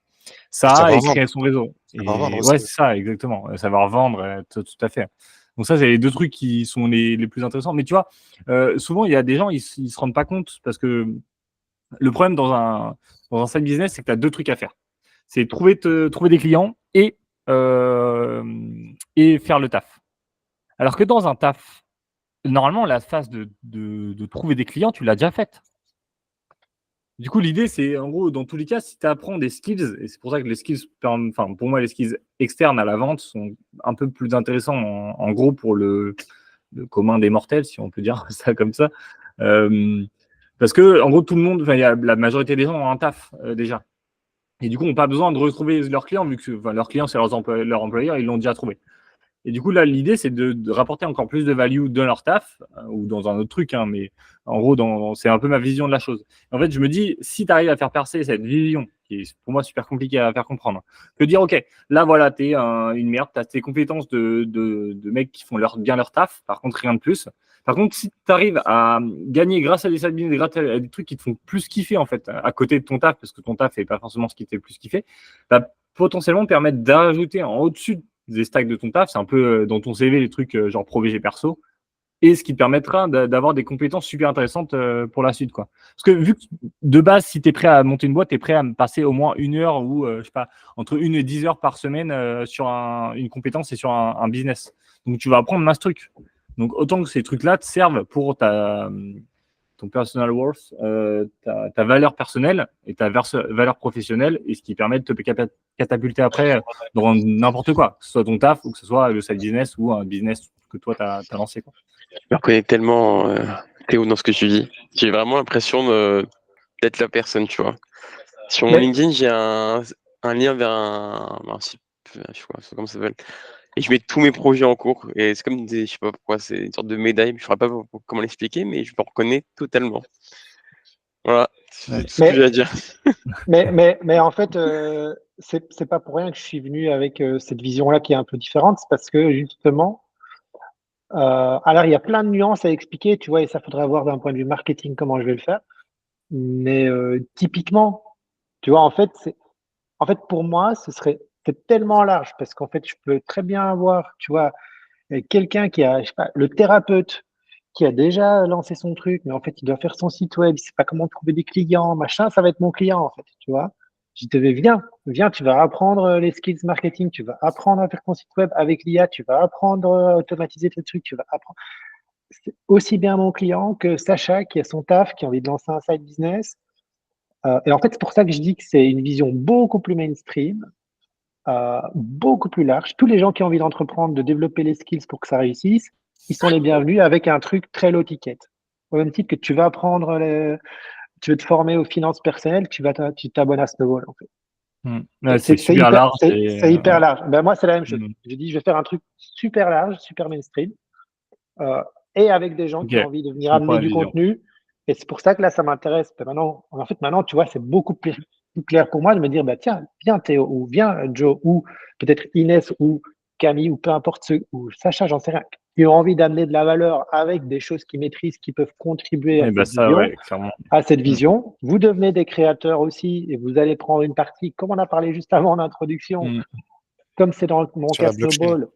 Ça et créer son réseau. Ouais, c'est ça, exactement. Savoir vendre, tout à fait. Donc ça, c'est les deux trucs qui sont les plus intéressants. Mais tu vois, souvent, il y a des gens, ils se rendent pas compte parce que le problème dans un side business, c'est que tu as deux trucs à faire. C'est trouver des clients et faire le taf. Alors que dans un taf, normalement, la phase de trouver des clients, tu l'as déjà faite. Du coup, l'idée, c'est en gros, dans tous les cas, si tu apprends des skills, et c'est pour ça que les skills, enfin, pour moi, les skills externes à la vente sont un peu plus intéressants, en gros, pour le commun des mortels, si on peut dire ça comme ça. Parce que, en gros, tout le monde, la majorité des gens ont un taf déjà. Et du coup, n'ont pas besoin de retrouver leurs clients, vu que leurs clients, c'est leur employeur, ils l'ont déjà trouvé. Et du coup, là, l'idée, c'est de rapporter encore plus de value dans leur taf ou dans un autre truc, hein, mais en gros, c'est un peu ma vision de la chose. En fait, je me dis, si tu arrives à faire percer cette vision, qui est pour moi super compliquée à faire comprendre, que dire, OK, là, voilà, tu es une merde, tu as tes compétences de mecs qui font bien leur taf, par contre, rien de plus. Par contre, si tu arrives à gagner grâce à des side business, grâce à des trucs qui te font plus kiffer, en fait, à côté de ton taf, parce que ton taf n'est pas forcément ce qui te fait le plus kiffer, va potentiellement te permettre d'ajouter en au-dessus des stacks de ton taf, c'est un peu dans ton CV les trucs genre Pro VG perso, et ce qui te permettra d'avoir des compétences super intéressantes pour la suite, quoi. Parce que vu que de base, si tu es prêt à monter une boîte, tu es prêt à me passer au moins 1 heure ou je sais pas, entre 1 et 10 heures par semaine sur une compétence et sur un business. Donc tu vas apprendre masse trucs. Donc autant que ces trucs-là te servent pour ton personal worth, ta valeur personnelle et ta valeur professionnelle, et ce qui permet de te catapulter après dans n'importe quoi, que ce soit ton taf ou que ce soit le side business ou un business que toi, tu as lancé, quoi. Je me reconnais tellement, Théo, dans ce que tu dis. J'ai vraiment l'impression d'être la personne, tu vois. Sur mon Mais LinkedIn, j'ai un lien vers un site, je sais pas comment ça s'appelle. Et je mets tous mes projets en cours. Et c'est comme je sais pas pourquoi, c'est une sorte de médaille. Je ne saurais pas comment l'expliquer, mais je me reconnais totalement. Voilà, c'est tout ce que j'ai à dire. mais en fait, c'est pas pour rien que je suis venu avec cette vision-là qui est un peu différente. C'est parce que justement, alors il y a plein de nuances à expliquer, tu vois, et ça faudrait voir d'un point de vue marketing comment je vais le faire. Mais typiquement, tu vois, en fait, pour moi, c'est tellement large parce qu'en fait, je peux très bien avoir, tu vois, quelqu'un qui a, je sais pas, le thérapeute qui a déjà lancé son truc, mais en fait, il doit faire son site web, il sait pas comment trouver des clients, machin, ça va être mon client, en fait, tu vois. Je te dis, viens, tu vas apprendre les skills marketing, tu vas apprendre à faire ton site web avec l'IA, tu vas apprendre à automatiser tes trucs, tu vas apprendre. C'est aussi bien mon client que Sacha qui a son taf, qui a envie de lancer un side business. Et en fait, c'est pour ça que je dis que c'est une vision beaucoup plus mainstream, beaucoup plus large. Tous les gens qui ont envie d'entreprendre, de développer les skills pour que ça réussisse, ils sont les bienvenus avec un truc très low ticket. Au même titre que tu vas apprendre, tu veux te former aux finances personnelles, tu t'abonnes à Snowball, en fait. Ouais, c'est super large. C'est hyper large. Ben, moi, c'est la même chose. Mm. Je dis, je vais faire un truc super large, super mainstream, euh, et avec des gens Ok, qui ont envie de venir je comprends amener la du vision. contenu. Et c'est pour ça que là, ça m'intéresse. Ben, maintenant, tu vois, c'est beaucoup plus clair pour moi de me dire, bah, tiens, viens Théo, ou viens Joe, ou peut-être Inès, ou Camille, ou peu importe ceux, ou Sacha, j'en sais rien, qui ont envie d'amener de la valeur avec des choses qu'ils maîtrisent, qui peuvent contribuer Et bah ça, ouais, clairement. à cette Mm. vision. Vous devenez des créateurs aussi, et vous allez prendre une partie, comme on a parlé juste avant en introduction, Mm. comme c'est dans mon Sur cas la blockchain. Snowball,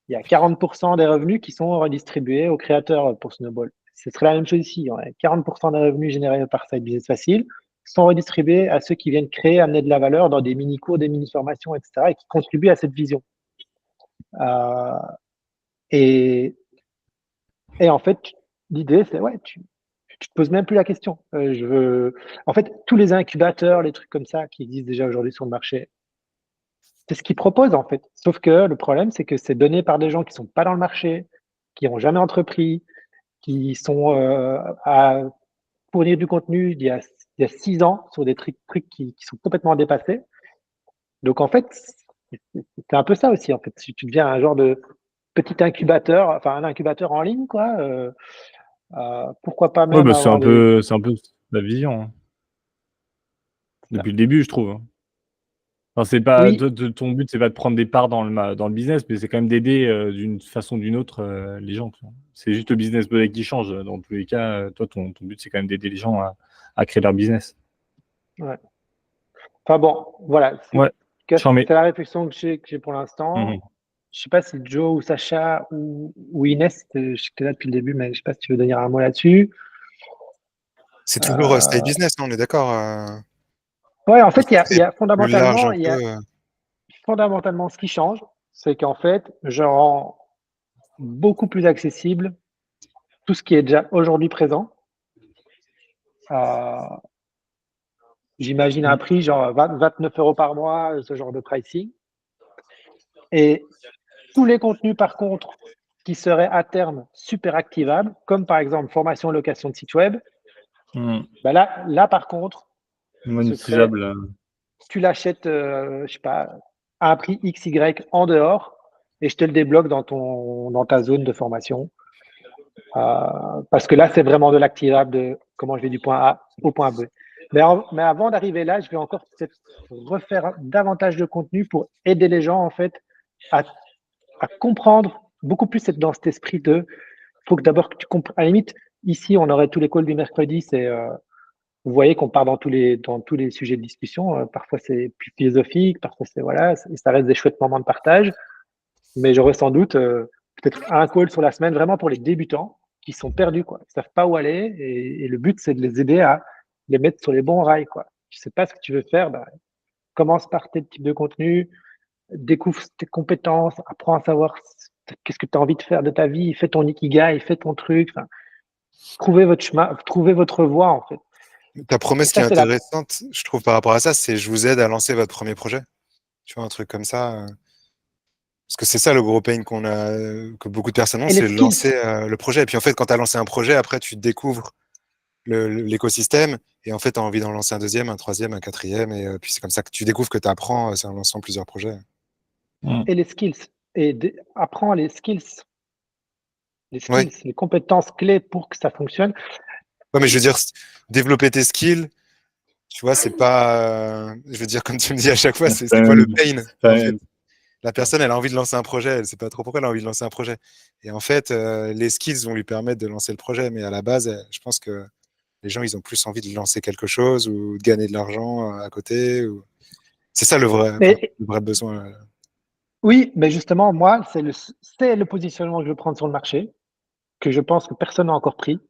il y a 40% des revenus qui sont redistribués aux créateurs pour Snowball. Ce serait la même chose ici. 40% des revenus générés par Side Business Facile sont redistribués à ceux qui viennent créer, amener de la valeur dans des mini-cours, des mini-formations, etc. et qui contribuent à cette vision. Euh, et, et en fait, l'idée, c'est, ouais, tu te poses même plus la question. En fait, tous les incubateurs, les trucs comme ça qui existent déjà aujourd'hui sur le marché, c'est ce qu'ils proposent en fait. Sauf que le problème, c'est que c'est donné par des gens qui sont pas dans le marché, qui n'ont jamais entrepris, qui sont à fournir du contenu il y a 6 ans sur des trucs qui sont complètement dépassés. Donc en fait, c'est un peu ça aussi. En fait, si tu deviens un genre de petit incubateur, enfin un incubateur en ligne, quoi. Pourquoi pas Ouais, même bah avoir c'est un peu la vision, hein. Depuis le début, je trouve. Enfin, c'est pas Oui, ton but, c'est pas de prendre des parts dans le business, mais c'est quand même d'aider d'une façon ou d'une autre les gens, tu vois. C'est juste le business model qui change. Dans tous les cas, toi, ton but, c'est quand même d'aider les gens à créer leur business. ouais. Enfin bon, voilà. Ouais, j'en mets. C'est la réflexion que j'ai pour l'instant. Mhm. Je sais pas si Joe ou Sacha ou Inès, je sais que tu es là depuis le début, mais je sais pas si tu veux donner un mot là-dessus. C'est toujours side Euh, business, non, on est d'accord. ouais, en Mais fait, ce serait plus large un il y peu. a fondamentalement ce qui change, c'est qu'en fait, je rends beaucoup plus accessible tout ce qui est déjà aujourd'hui présent. Euh, J'imagine un prix genre 29 € par mois, ce genre de pricing. Et tous les contenus, par contre, qui seraient à terme super activables, comme par exemple formation, location de site web, ben là, par contre, ce serait, Monétisable. tu l'achètes, je sais pas, à un prix XY en dehors, et je te le débloque dans ta zone de formation. Parce que là, c'est vraiment de l'activable de comment je vais du point A au point B. Mais avant d'arriver là, je vais encore peut-être refaire davantage de contenu pour aider les gens en fait à, à comprendre beaucoup plus être dans cet esprit de faut que d'abord que tu comprennes. À la limite, ici, on aurait tous les calls du mercredi, vous voyez qu'on part dans tous les sujets de discussion. Parfois, c'est plus philosophique, parfois, c'est voilà, et ça reste des chouettes moments de partage. Mais j'aurais sans doute peut-être un call sur la semaine vraiment pour les débutants qui sont perdus, quoi. Ils ne savent pas où aller. Et le but, c'est de les aider à les mettre sur les bons rails, quoi. Tu ne sais pas ce que tu veux faire, bah, commence par tel type de contenu, découvre tes compétences, apprends à savoir qu'est-ce que tu as envie de faire de ta vie, fais ton ikigai, fais ton truc. Enfin, trouvez votre chemin, trouvez votre voie, en fait. Ta promesse qui Ça, est c'est la intéressante, je trouve, par rapport à ça, c'est je vous aide à lancer votre premier projet. Tu vois, un truc comme ça. Parce que c'est ça le gros pain qu'on a, que beaucoup de personnes ont, et les c'est skills. lancer le projet. Et puis en fait, quand tu as lancé un projet, après, tu découvres l'écosystème. Et en fait, tu as envie d'en lancer un deuxième, un troisième, un quatrième. Et puis c'est comme ça que tu découvres que tu apprends en lançant plusieurs projets. Et les skills. Apprends les skills, Oui. les compétences clés pour que ça fonctionne. Ouais, mais je veux dire, développer tes skills, tu vois, c'est pas. Je veux dire, comme tu me dis à chaque fois, c'est quoi le pain, en fait? La personne, elle a envie de lancer un projet, elle ne sait pas trop pourquoi elle a envie de lancer un projet. Et en fait, les skills vont lui permettre de lancer le projet, mais à la base, je pense que les gens, ils ont plus envie de lancer quelque chose ou de gagner de l'argent à côté. C'est ça le vrai besoin. Oui, mais justement, moi, c'est le positionnement que je veux prendre sur le marché, que je pense que personne n'a encore pris,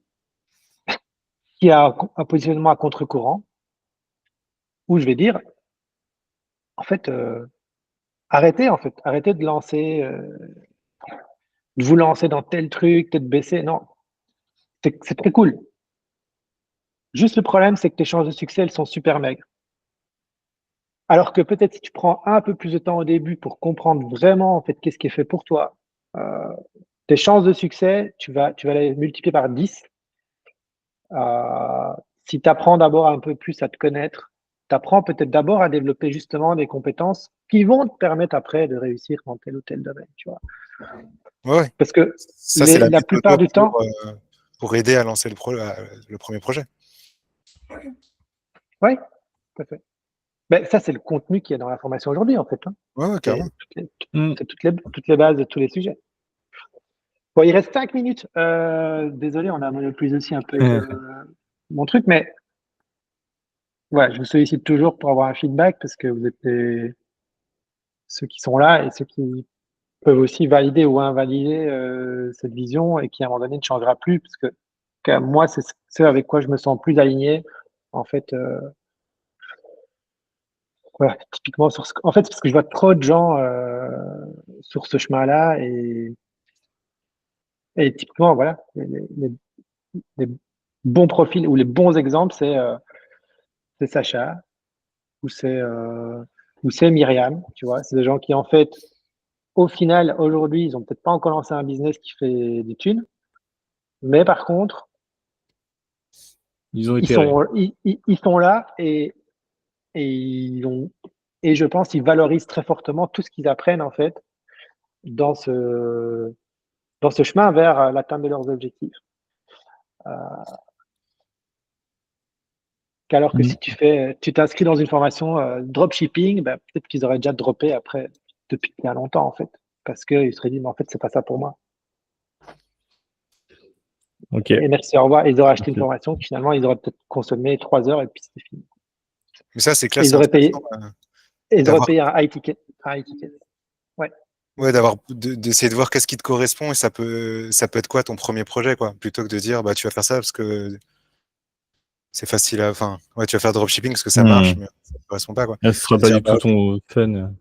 qui a un positionnement à contre-courant, où je vais dire, en fait, arrêtez de vous lancer dans tel truc, peut-être baisser. Non, c'est très cool. Juste le problème, c'est que tes chances de succès, elles sont super maigres. Alors que peut-être si tu prends un peu plus de temps au début pour comprendre vraiment en fait qu'est-ce qui est fait pour toi, euh, tes chances de succès, tu vas les multiplier par 10. Euh, Si tu apprends d'abord un peu plus à te connaître, tu apprends peut-être d'abord à développer justement des compétences qui vont te permettre après de réussir dans tel ou tel domaine, tu vois. Ouais, Parce que ça, c'est la la méthode plupart du temps, pour aider à lancer le premier projet. oui, tout à fait. Ben, ça, c'est le contenu qui est dans la formation aujourd'hui, en fait. Hein. Ouais, carrément. C'est toutes les bases de tous les sujets. Bon, il reste 5 minutes. Désolé, on a monopolisé aussi un peu mon truc, mais ouais, je vous sollicite toujours pour avoir un feedback parce que vous êtes ceux qui sont là et ceux qui peuvent aussi valider ou invalider cette vision et qui, à un moment donné, ne changera plus parce que moi, c'est ce avec quoi je me sens plus aligné. En fait, voilà, typiquement en fait, c'est parce que je vois trop de gens sur ce chemin-là et typiquement, voilà, les bons profils ou les bons exemples, c'est Sacha ou c'est Myriam, tu vois. C'est des gens qui, en fait, au final, aujourd'hui, ils ont peut-être pas encore lancé un business qui fait des thunes, mais par contre, Ils ont ils été sont là et ils ont, et je pense qu'ils valorisent très fortement tout ce qu'ils apprennent, en fait, dans ce chemin vers l'atteinte de leurs objectifs. Alors que si tu t'inscris dans une formation dropshipping, ben, peut-être qu'ils auraient déjà droppé après depuis bien longtemps, en fait, parce qu'ils se seraient dit, mais en fait, c'est pas ça pour moi. Ok. Et merci, au revoir. Ils auraient acheté une Ok. formation que finalement, ils auraient peut-être consommé 3 heures et puis c'était fini. Mais ça, c'est clair, Et c'est ils auraient payé, intéressant et ils auraient d'avoir payé un high ticket. Un high ticket. Ouais. ouais, d'essayer de voir qu'est-ce qui te correspond et ça peut être quoi ton premier projet, quoi, plutôt que de dire bah tu vas faire ça parce que c'est facile enfin, ouais, tu vas faire dropshipping parce que ça marche, mais ça ne correspond pas, quoi. Ce sera De pas dire, du bah, tout ok, ton fun.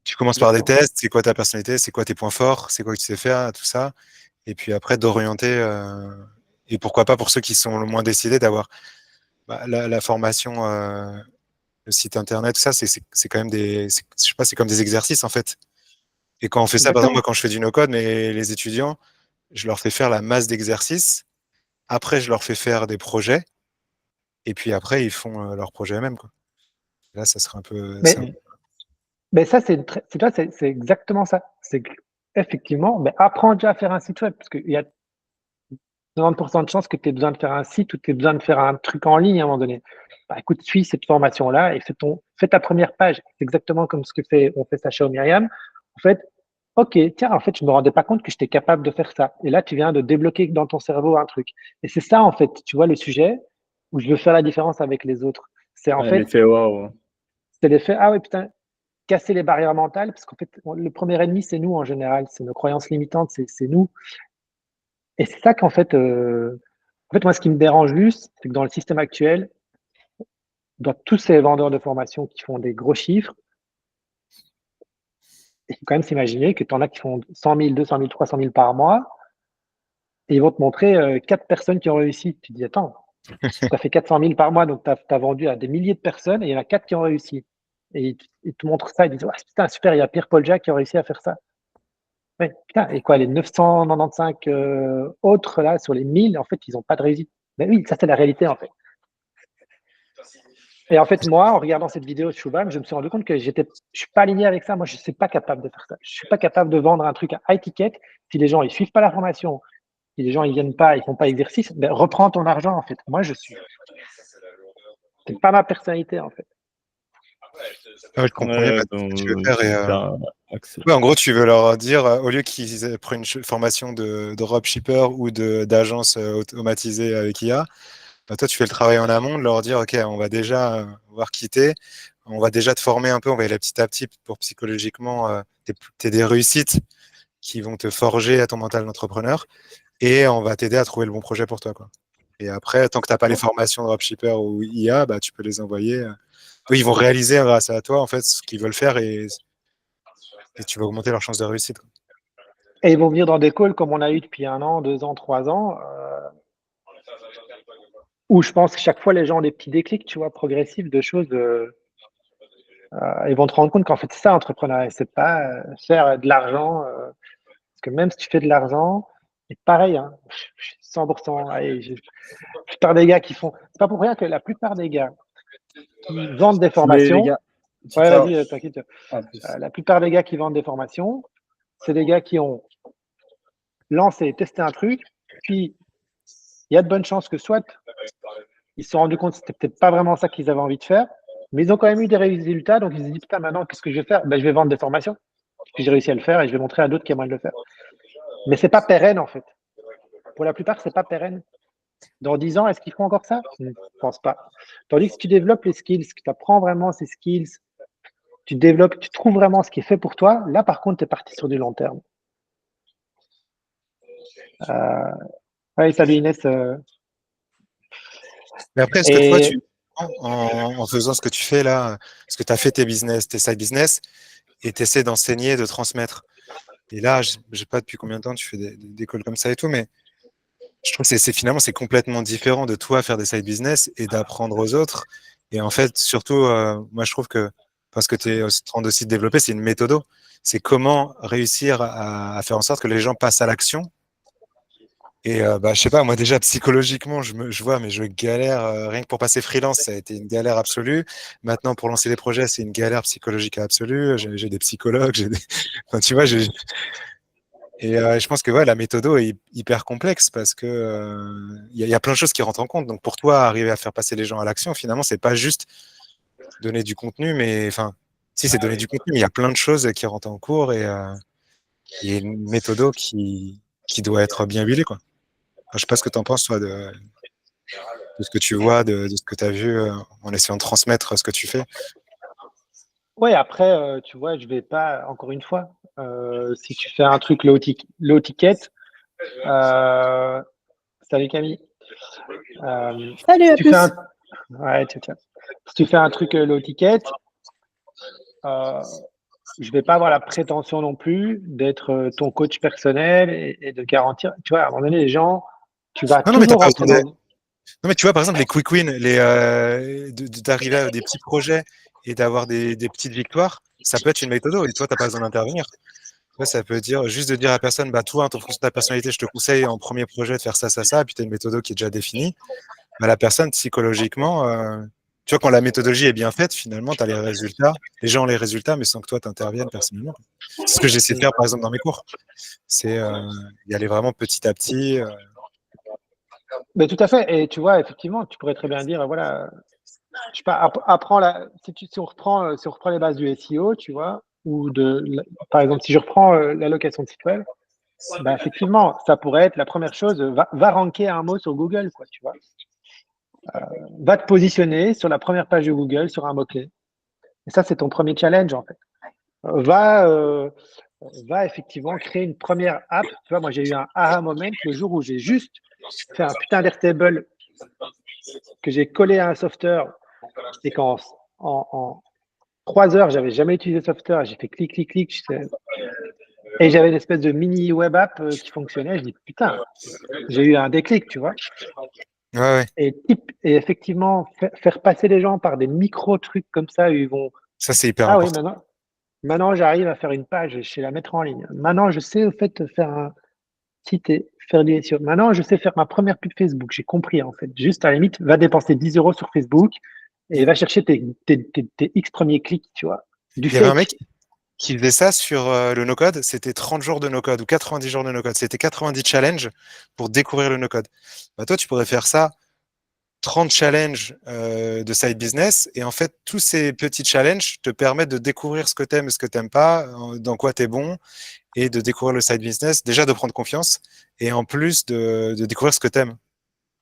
tu commences par des tests, c'est quoi ta personnalité, c'est quoi tes points forts, c'est quoi que tu sais faire, tout ça, et puis après d'orienter, et pourquoi pas pour ceux qui sont le moins décidés d'avoir la formation, le site internet, tout ça, c'est quand même je sais pas, c'est comme des exercices en fait. Et quand on fait ça, par exemple, moi Exactement. quand je fais du no-code, mais les étudiants, je leur fais faire la masse d'exercices. Après, je leur fais faire des projets. Et puis après, ils font leurs projets eux-mêmes, quoi. Là, ça serait un peu. Mais ça, c'est exactement ça. C'est que effectivement, ben, apprends déjà à faire un site web parce qu'il y a 90% de chances que tu aies besoin de faire un site ou tu aies besoin de faire un truc en ligne à un moment donné. Bah, écoute, suis cette formation-là et fais ta première page. C'est exactement comme on fait ça chez Myriam. En fait, ok, tiens, en fait, je me rendais pas compte que j'étais capable de faire ça. Et là, tu viens de débloquer dans ton cerveau un truc. Et c'est ça, en fait, tu vois, le sujet où je veux faire la différence avec les autres. C'est en Ouais, fait, l'effet waouh. c'est l'effet, ah oui, putain, casser les barrières mentales, parce qu'en fait, le premier ennemi, c'est nous en général. C'est nos croyances limitantes, c'est nous. Et c'est ça en fait, moi, ce qui me dérange juste, c'est que dans le système actuel, dans tous ces vendeurs de formation qui font des gros chiffres, il faut quand même s'imaginer que tu en as qui font 100 000, 200 000, 300 000 par mois, et ils vont te montrer 4 personnes qui ont réussi. Tu te dis, attends, tu as fait 400 000 par mois, donc tu as vendu à des milliers de personnes, et il y en a 4 qui ont réussi. Et ils te montrent ça, ils disent, ouais, putain, super, il y a Pierre-Paul Jacques qui a réussi à faire ça. Ouais, putain, et quoi, les 995 autres, là, sur les 1000, en fait, ils n'ont pas de réussite. Mais oui, ça, c'est la réalité, en fait. Et en fait, moi, en regardant cette vidéo de Shubham, je me suis rendu compte que je suis pas aligné avec ça. Moi, je suis pas capable de faire ça. Je suis pas capable de vendre un truc à high ticket si les gens ils suivent pas la formation, si les gens ils viennent pas, ils font pas exercice. Ben, reprends ton argent en fait. Moi, c'est pas ma personnalité en fait. Ah, je comprends mieux Ouais, ce que donc, tu veux faire. Et, super accès. ouais, en gros, tu veux leur dire, au lieu qu'ils prennent une formation de dropshipper ou d'agence automatisée avec IA, bah, toi, tu fais le travail en amont de leur dire, OK, on va déjà voir quitter, on va déjà te former un peu, on va y aller petit à petit pour psychologiquement, t'aider des réussites qui vont te forger à ton mental d'entrepreneur et on va t'aider à trouver le bon projet pour toi, quoi. Et après, tant que tu n'as pas les formations de dropshipper ou IA, bah, tu peux les envoyer. Eux, ils vont réaliser grâce à toi en fait ce qu'ils veulent faire et tu vas augmenter leurs chances de réussite, quoi. Et ils vont venir dans des calls comme on a eu depuis 1 an, 2 ans, 3 ans, où je pense que chaque fois les gens ont des petits déclics, tu vois, progressifs de choses. Ils vont te rendre compte qu'en fait, c'est ça, entrepreneuriat. C'est pas faire de l'argent. Parce que même si tu fais de l'argent, c'est pareil, hein, je suis 100%. Allez, la plupart des gars qui font. C'est pas pour rien que la plupart des gars qui vendent des Mais les formations. gars, Ouais, ciao. vas-y, t'inquiète. À plus. La plupart des gars qui vendent des formations, c'est des gars qui ont lancé, testé un truc, puis il y a de bonnes chances que soit ils se sont rendus compte que c'était peut-être pas vraiment ça qu'ils avaient envie de faire, mais ils ont quand même eu des résultats, donc ils se disent, putain, maintenant, qu'est-ce que je vais faire? Ben, je vais vendre des formations. Puis j'ai réussi à le faire et je vais montrer à d'autres qui aimeraient le faire. Mais c'est pas pérenne, en fait. Pour la plupart, c'est pas pérenne. Dans 10 ans, est-ce qu'ils font encore ça? Je ne pense pas. Tandis que si tu développes les skills, que tu apprends vraiment ces skills, tu développes, tu trouves vraiment ce qui est fait pour toi, là, par contre, tu es parti sur du long terme. Oui, salut Inès. Mais après, est-ce que toi, en faisant ce que tu fais là, est-ce que tu as fait tes business, tes side business, et tu essaies d'enseigner, de transmettre? Et là, je sais pas depuis combien de temps tu fais des calls comme ça et tout, mais je trouve que finalement, c'est complètement différent de toi faire des side business et d'apprendre aux autres. Et en fait, surtout, moi, je trouve que parce que tu es en train aussi de développer, c'est une méthode. C'est comment réussir à faire en sorte que les gens passent à l'action. Et bah, je sais pas, moi déjà psychologiquement, je vois, mais je galère. Rien que pour passer freelance, ça a été une galère absolue. Maintenant, pour lancer des projets, c'est une galère psychologique absolue. J'ai des psychologues, enfin, tu vois, et je pense que ouais, la méthode est hyper complexe parce que y a plein de choses qui rentrent en compte. Donc pour toi, arriver à faire passer les gens à l'action, finalement, c'est pas juste donner du contenu, mais enfin, si c'est donner du contenu, mais il y a plein de choses qui rentrent en cours et il y a une méthode qui doit être bien huilée, quoi. Enfin, je sais pas ce que tu en penses, toi, de ce que tu vois, de ce que tu as vu en essayant de transmettre ce que tu fais. Ouais, après, tu vois, je vais pas, encore une fois, si tu fais un truc low ticket, salut Camille. Salut, à Tu fais plus. ouais, tiens. Si tu fais un truc low ticket, je vais pas avoir la prétention non plus d'être ton coach personnel et de garantir. Tu vois, à un moment donné, les gens, tu vas Non, mais t'as toujours pas rentrer besoin de... dans. Non, mais tu vois, par exemple, les quick wins, d'arriver à des petits projets et d'avoir des petites victoires, ça peut être une méthode. Et toi, tu n'as pas besoin d'intervenir. Ouais, ça peut dire juste de dire à la personne, bah, toi, en fonction de ta personnalité, je te conseille en premier projet de faire ça, ça, ça, et puis tu as une méthode qui est déjà définie. Bah, la personne, psychologiquement, tu vois, quand la méthodologie est bien faite, finalement, tu as les résultats. Les gens ont les résultats, mais sans que toi, tu interviennes personnellement. C'est ce que j'essaie de faire, par exemple, dans mes cours. C'est y aller vraiment petit à petit. Mais tout à fait. Et tu vois, effectivement, tu pourrais très bien dire, voilà, je sais pas, apprends si on reprend les bases du SEO, tu vois, par exemple, si je reprends l'allocation de site web, bah, effectivement, ça pourrait être la première chose, va ranker un mot sur Google, quoi, tu vois. Va te positionner sur la première page de Google sur un mot-clé. Et ça, c'est ton premier challenge, en fait. Va effectivement créer une première app. Tu vois, moi, j'ai eu un aha moment le jour où j'ai juste fait un putain d'Airtable que j'ai collé à un software et en 3 heures, j'avais jamais utilisé ce software. J'ai fait clic, clic, clic. Et j'avais une espèce de mini web app qui fonctionnait. Je dis, putain, j'ai eu un déclic, tu vois. Ouais. Et effectivement, faire passer les gens par des micro-trucs comme ça, ils vont. Ça, c'est hyper Ah oui, important. maintenant j'arrive à faire une page, je sais la mettre en ligne. Maintenant, je sais au fait faire un site et faire du SEO. Maintenant, je sais faire ma première pub Facebook. J'ai compris, en fait. Juste, à la limite, va dépenser 10 euros sur Facebook et va chercher tes X premiers clics, tu vois. Du Il y avait un fake. mec qui faisait ça sur le no-code, c'était 30 jours de no-code ou 90 jours de no-code. C'était 90 challenges pour découvrir le no-code. Bah, toi, tu pourrais faire ça, 30 challenges de side business, et en fait, tous ces petits challenges te permettent de découvrir ce que tu aimes et ce que tu n'aimes pas, dans quoi tu es bon, et de découvrir le side business, déjà de prendre confiance, et en plus de découvrir ce que tu aimes.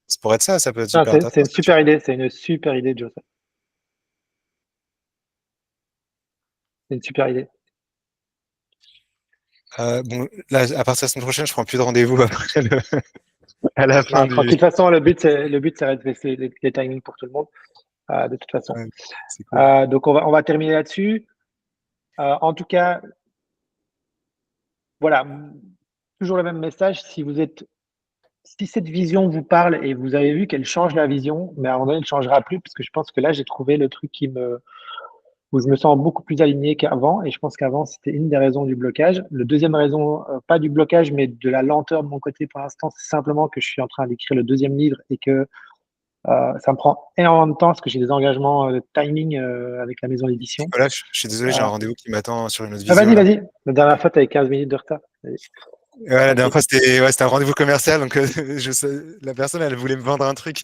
Ça pourrait être ça peut être Non, super c'est intéressant. une super idée, c'est une super idée, Joseph. C'est une super idée. Bon, là, à partir de la semaine prochaine, je prends plus de rendez-vous après à la fin Non, du. tranquille. De toute façon, le but, c'est de baisser les timings pour tout le monde, de toute façon. Ouais, c'est cool. Donc, on va terminer là-dessus. En tout cas, voilà, toujours le même message. Si cette vision vous parle et vous avez vu qu'elle change la vision, mais à un moment donné, elle ne changera plus parce que je pense que là, j'ai trouvé le truc où je me sens beaucoup plus aligné qu'avant. Et je pense qu'avant, c'était une des raisons du blocage. Le deuxième raison, pas du blocage, mais de la lenteur de mon côté pour l'instant, c'est simplement que je suis en train d'écrire le deuxième livre et que ça me prend énormément de temps parce que j'ai des engagements de timing avec la maison d'édition. Nicolas, je suis désolé, j'ai un Euh, rendez-vous qui m'attend sur une autre visio vas-y, là. vas-y. La dernière fois, tu avais 15 minutes de retard. Vas-y, Ouais, la dernière tranquille. fois, c'était un rendez-vous commercial, donc la personne, elle voulait me vendre un truc.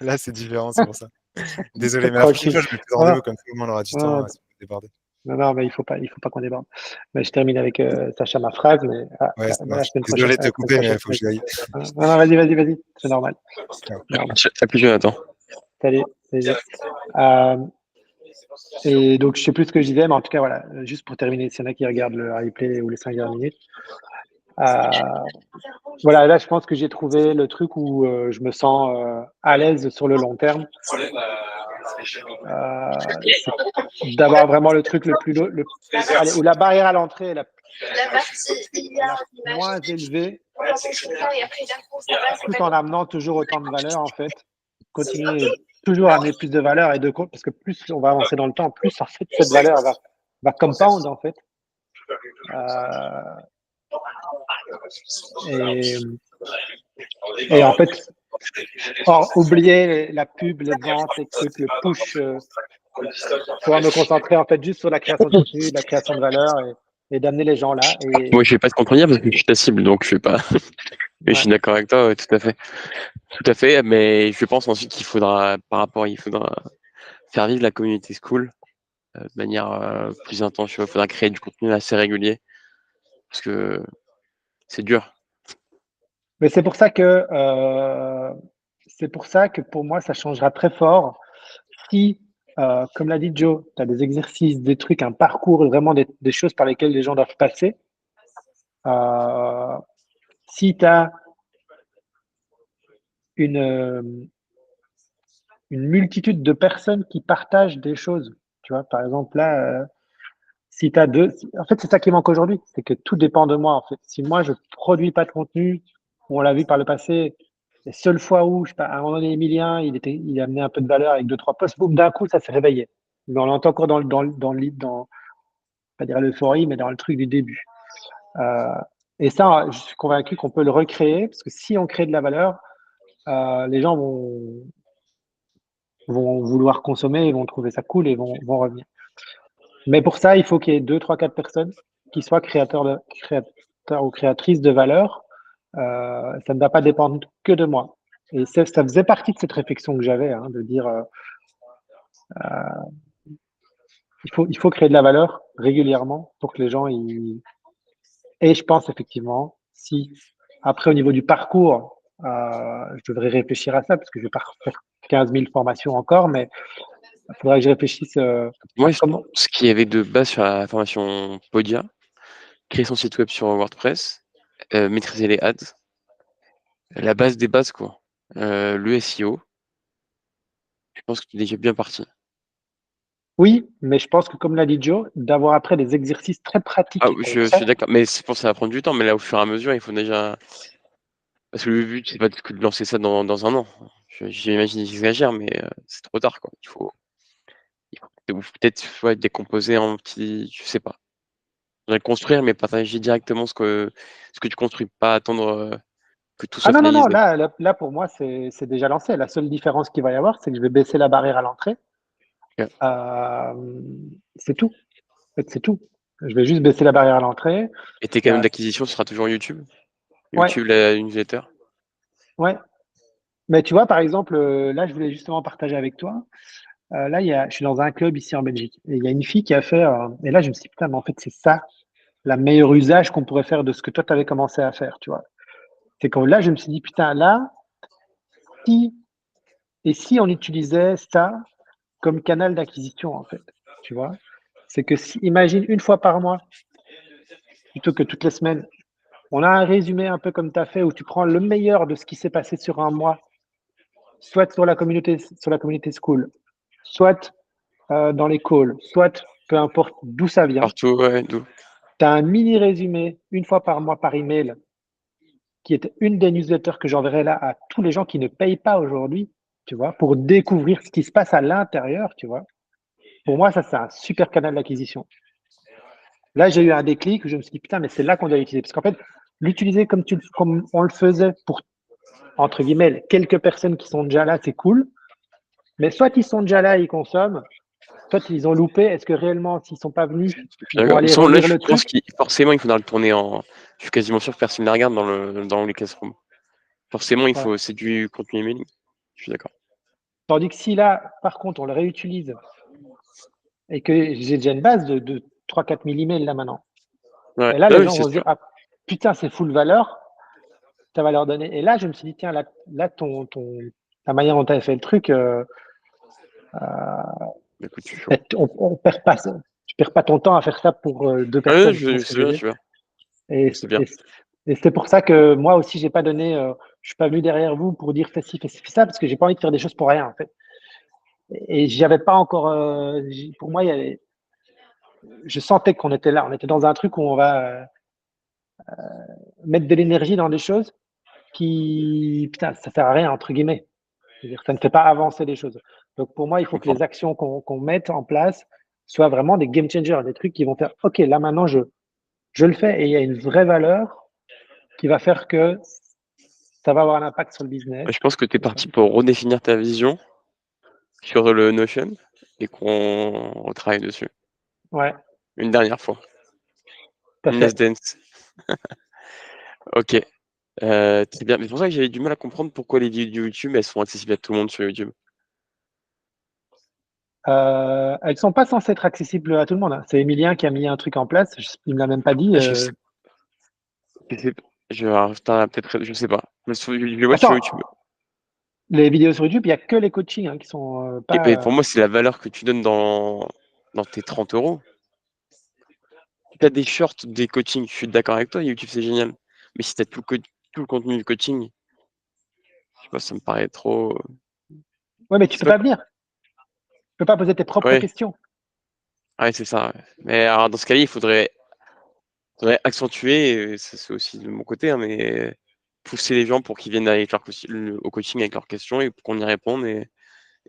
Là, c'est différent, c'est pour ça. Désolé, mais la prochaine Tranquille. fois, je mets plus de Non, rendez-vous, comme tout le monde aura du temps, non, si vous débordez. non, mais il faut pas qu'on déborde. Mais je termine avec Sacha ma phrase, mais Ouais, ça la marche. semaine prochaine. Désolé de te La semaine couper, mais il prochaine. faut que j'y aille. Non, non, vas-y, c'est normal. Ciao. Normal. À plus, Jonathan. Salut. Et donc, je sais plus ce que je disais, mais en tout cas, voilà, juste pour terminer, s'il y en a qui regardent le replay ou les 5 dernières minutes. Voilà, là, je pense que j'ai trouvé le truc où je me sens à l'aise sur le long terme. C'est d'avoir vraiment le truc allez, où la barrière à l'entrée est la moins élevée, tout en amenant toujours autant de valeur, en fait. Continuer toujours à amener plus de valeur parce que plus on va avancer dans le temps, plus en fait cette valeur va compound en fait. Et en fait, oublier la pub, les ventes, les trucs, le push, pouvoir me concentrer en fait juste sur la création de contenu, la création de valeur et d'amener les gens là. Moi, je vais pas te contredire parce que je suis ta cible, donc je vais pas. Mais je Ouais. suis d'accord avec toi, ouais, tout à fait. Tout à fait, mais je pense ensuite qu'il faudra faire vivre la communauté school de manière plus intense. Il faudra créer du contenu assez régulier parce que c'est dur. Mais c'est pour ça que pour moi, ça changera très fort si, comme l'a dit Joe, tu as des exercices, des trucs, un parcours, vraiment des choses par lesquelles les gens doivent passer. Si tu as une multitude de personnes qui partagent des choses, tu vois, par exemple, là, si tu as en fait, c'est ça qui manque aujourd'hui, c'est que tout dépend de moi, en fait. Si moi, je produis pas de contenu, on l'a vu par le passé, les seules fois où, je sais pas, à un moment donné, Emilien, il a amené un peu de valeur avec 2-3 posts, boum, d'un coup, ça s'est réveillé. Mais on l'entend encore pas dire l'euphorie, mais dans le truc du début. Et ça, je suis convaincu qu'on peut le recréer, parce que si on crée de la valeur, les gens vont vouloir consommer, ils vont trouver ça cool et vont revenir. Mais pour ça, il faut qu'il y ait 2, 3, 4 personnes qui soient créateurs ou créatrices de valeur. Ça ne va pas dépendre que de moi. Et ça faisait partie de cette réflexion que j'avais, hein, de dire il faut créer de la valeur régulièrement pour que les gens y... Et je pense effectivement, si après au niveau du parcours, je devrais réfléchir à ça parce que je vais pas refaire 15 000 formations encore, mais il faudrait que je réfléchisse Moi, à comment. ce qu'il y avait de base sur la formation Podia, créer son site web sur WordPress, maîtriser les ads, la base des bases, quoi. Le SEO, je pense que tu es déjà bien parti. Oui, mais je pense que comme l'a dit Joe, d'avoir après des exercices très pratiques Ah, je suis d'accord, mais c'est pour ça va prendre du temps, mais là, au fur et à mesure, il faut déjà. Parce que le but, c'est pas que de lancer ça dans un an. J'imagine que j'exagère, mais c'est trop tard, quoi. Ou peut-être décomposer en petits. Je sais pas. Faudrait construire, mais partager directement ce que tu construis, pas attendre que tout Ah soit non, non, non, finalisé. là pour moi, c'est déjà lancé. La seule différence qu'il va y avoir, c'est que je vais baisser la barrière à l'entrée. Ok. C'est tout. En fait, c'est tout. Je vais juste baisser la barrière à l'entrée. Et tes Il y canaux a- d'acquisition, ce sera toujours YouTube? Ouais, YouTube, la newsletter? ouais. Mais tu vois, par exemple, là, je voulais justement partager avec toi. Là, je suis dans un club ici en Belgique. Et il y a une fille qui a fait. Et là, je me suis dit, putain, mais en fait, c'est ça, la meilleure usage qu'on pourrait faire de ce que toi, tu avais commencé à faire, tu vois. C'est que là, je me suis dit, putain, là, si, et si on utilisait ça comme canal d'acquisition, en fait, tu vois. C'est que si, imagine une fois par mois, plutôt que toutes les semaines, on a un résumé un peu comme tu as fait, où tu prends le meilleur de ce qui s'est passé sur un mois, soit sur la communauté school, soit dans les calls, soit peu importe d'où ça vient. Partout, ouais, d'où? Tu as un mini résumé une fois par mois par email, qui est une des newsletters que j'enverrai là à tous les gens qui ne payent pas aujourd'hui, tu vois, pour découvrir ce qui se passe à l'intérieur, tu vois. Pour moi, ça, c'est un super canal d'acquisition. Là, j'ai eu un déclic où je me suis dit, putain, mais c'est là qu'on doit l'utiliser. Parce qu'en fait, l'utiliser comme on le faisait pour, entre guillemets, quelques personnes qui sont déjà là, c'est cool. Mais soit ils sont déjà là et ils consomment, soit ils ont loupé. Est-ce que réellement, s'ils ne sont pas venus, ils vont aller Là, relire je le pense truc? qu'il forcément, il faudra le tourner en. Je suis quasiment sûr que personne ne la regarde dans les classrooms. Forcément, Ouais. c'est du contenu emailing. Je suis d'accord. Tandis que si là, par contre, on le réutilise et que j'ai déjà une base de 3-4 000 emails là maintenant. Ouais, Et là, ah les oui, gens c'est vont se sûr. dire, ah putain, c'est full valeur, ça va leur donner. Et là, je me suis dit, tiens, là la manière dont tu as fait le truc, Écoute, je suis chaud. on perd pas, tu perds pas ton temps à faire ça pour deux Ah ouais, personnes, tu vois ce que je veux je dire? sais bien. Et, C'est bien. et, et c'est pour ça que moi aussi, j'ai pas donné, je suis pas venu derrière vous pour dire fais ci, fais ci, fais ça, parce que j'ai pas envie de faire des choses pour rien, en fait. Et j'y avais pas encore, pour moi, je sentais qu'on était là, on était dans un truc où on va mettre de l'énergie dans des choses qui, putain, ça sert à rien, entre guillemets. C'est-à-dire, ça ne fait pas avancer les choses. Donc, pour moi, il Je faut que comprends. les actions qu'on mette en place soient vraiment des game changers, des trucs qui vont faire, OK, là maintenant, je le fais et il y a une vraie valeur qui va faire que ça va avoir un impact sur le business. Je pense que tu es parti pour redéfinir ta vision sur le Notion et qu'on retravaille dessus. Ouais, Une dernière fois. tout à Une last fait. dance. Ok. Très bien. Mais c'est pour ça que j'avais du mal à comprendre pourquoi les vidéos YouTube, elles sont accessibles à tout le monde sur YouTube. Elles ne sont pas censées être accessibles à tout le monde, hein. C'est Emilien qui a mis un truc en place. Il ne me l'a même pas dit. Ah, je sais, peut-être, je sais pas. Mais je le vois sur Attends, YouTube. les vidéos sur YouTube, il n'y a que les coachings hein, qui sont Ok, mais pas. pour moi, c'est la valeur que tu donnes dans tes 30 euros. Si tu as des shorts, des coachings, je suis d'accord avec toi, YouTube, c'est génial. Mais si tu as tout le contenu du coaching, je sais pas, ça me paraît trop. Ouais, mais Je tu sais peux pas. pas venir. Tu peux pas poser tes propres Ouais, questions. ouais, c'est ça. Ouais. Mais alors, dans ce cas-là, faudrait accentuer, et ça, c'est aussi de mon côté, hein, mais pousser les gens pour qu'ils viennent avec au coaching avec leurs questions et pour qu'on y réponde et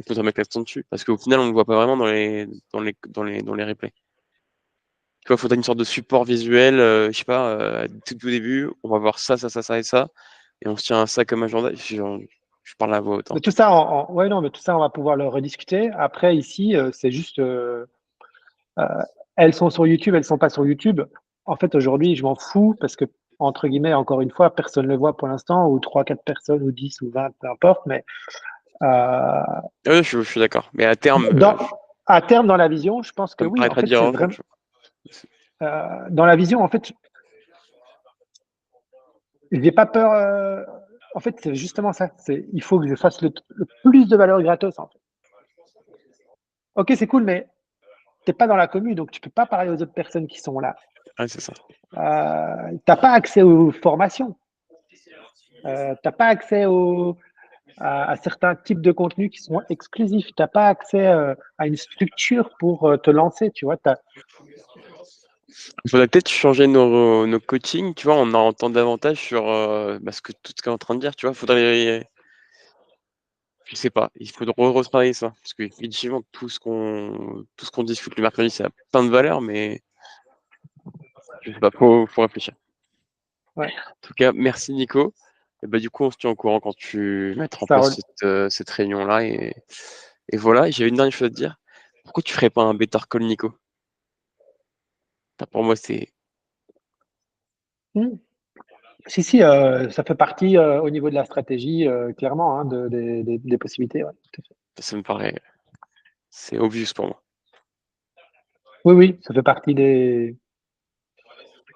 faudrait mettre l'accent dessus. Parce qu'au final, on ne le voit pas vraiment dans les replays. Tu vois, il faudrait une sorte de support visuel, je sais pas, tout au début, on va voir ça et ça, et on se tient à ça comme agenda. Je parle à voix haute. Mais tout ça, ouais, non, mais tout ça, on va pouvoir le rediscuter. Après, ici, c'est juste, elles sont sur YouTube, elles sont pas sur YouTube. En fait, aujourd'hui, je m'en fous parce que, entre guillemets, encore une fois, personne ne le voit pour l'instant, ou 3, 4 personnes, ou 10, ou 20, peu importe. Mais Oui, je suis d'accord. Mais à terme, à terme, dans la vision, je pense que ça me oui. En paraîtra fait, dire c'est un jour. vraiment dans la vision. En fait, j'ai pas peur. En fait, c'est justement ça. Il faut que je fasse le plus de valeur gratos. En fait. Ok, c'est cool, mais t'es pas dans la commune, donc tu peux pas parler aux autres personnes qui sont là. Ouais, c'est ça. T'as pas accès aux formations. T'as pas accès à certains types de contenus qui sont exclusifs. T'as pas accès à une structure pour te lancer. Tu vois, Il faudrait peut-être changer nos coachings, tu vois, on en entend davantage sur ce que tout ce qu'on est en train de dire, tu vois. Je sais pas, il faut retravailler ça. Parce que effectivement, tout ce qu'on discute le mercredi, ça a plein de valeur, mais je sais pas, faut réfléchir. Ouais. En tout cas, merci Nico. Et bah, du coup, on se tient au courant quand tu mettras en Ça place roule. cette réunion-là. Et voilà, j'avais une dernière chose à te dire. Pourquoi tu ferais pas un Better Call Nico? Pour moi, c'est. Si, ça fait partie au niveau de la stratégie, clairement, hein, des possibilités. Ouais, tout à fait. Ça me paraît. C'est obvious pour moi. Oui, oui, ça fait partie des.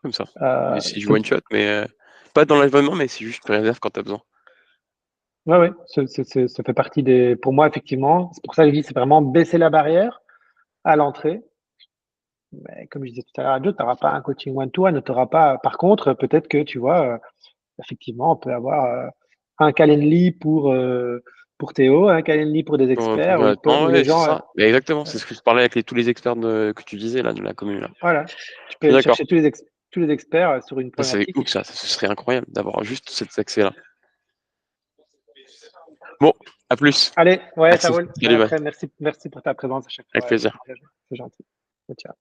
Comme ça. Euh, C'est du ça- one shot, mais pas dans l'événement, mais c'est juste réserve quand tu as besoin. ouais, ouais, ça fait partie des. Pour moi, effectivement, c'est pour ça que je dis, c'est vraiment baisser la barrière à l'entrée. Mais comme je disais tout à l'heure, tu n'auras pas un coaching one-to-one, tu pas. Par contre, peut-être que tu vois, effectivement, on peut avoir un Calendly pour Théo, un Calendly pour des Pour experts, Jonathan, où les ouais, c'est gens. ça. Mais exactement, c'est ce que je parlais avec tous les experts que tu disais là, de la commune. Là. Voilà, tu Je peux suis aller d'accord. chercher tous les experts sur une Ça, c'est problématique. ouf, ça. Ce serait incroyable d'avoir juste cet accès-là. Bon, à plus. Allez, ouais, ça Merci. roule. Salut, bye. Après, merci pour ta présence à chaque Avec fois. plaisir. C'est gentil. Ciao.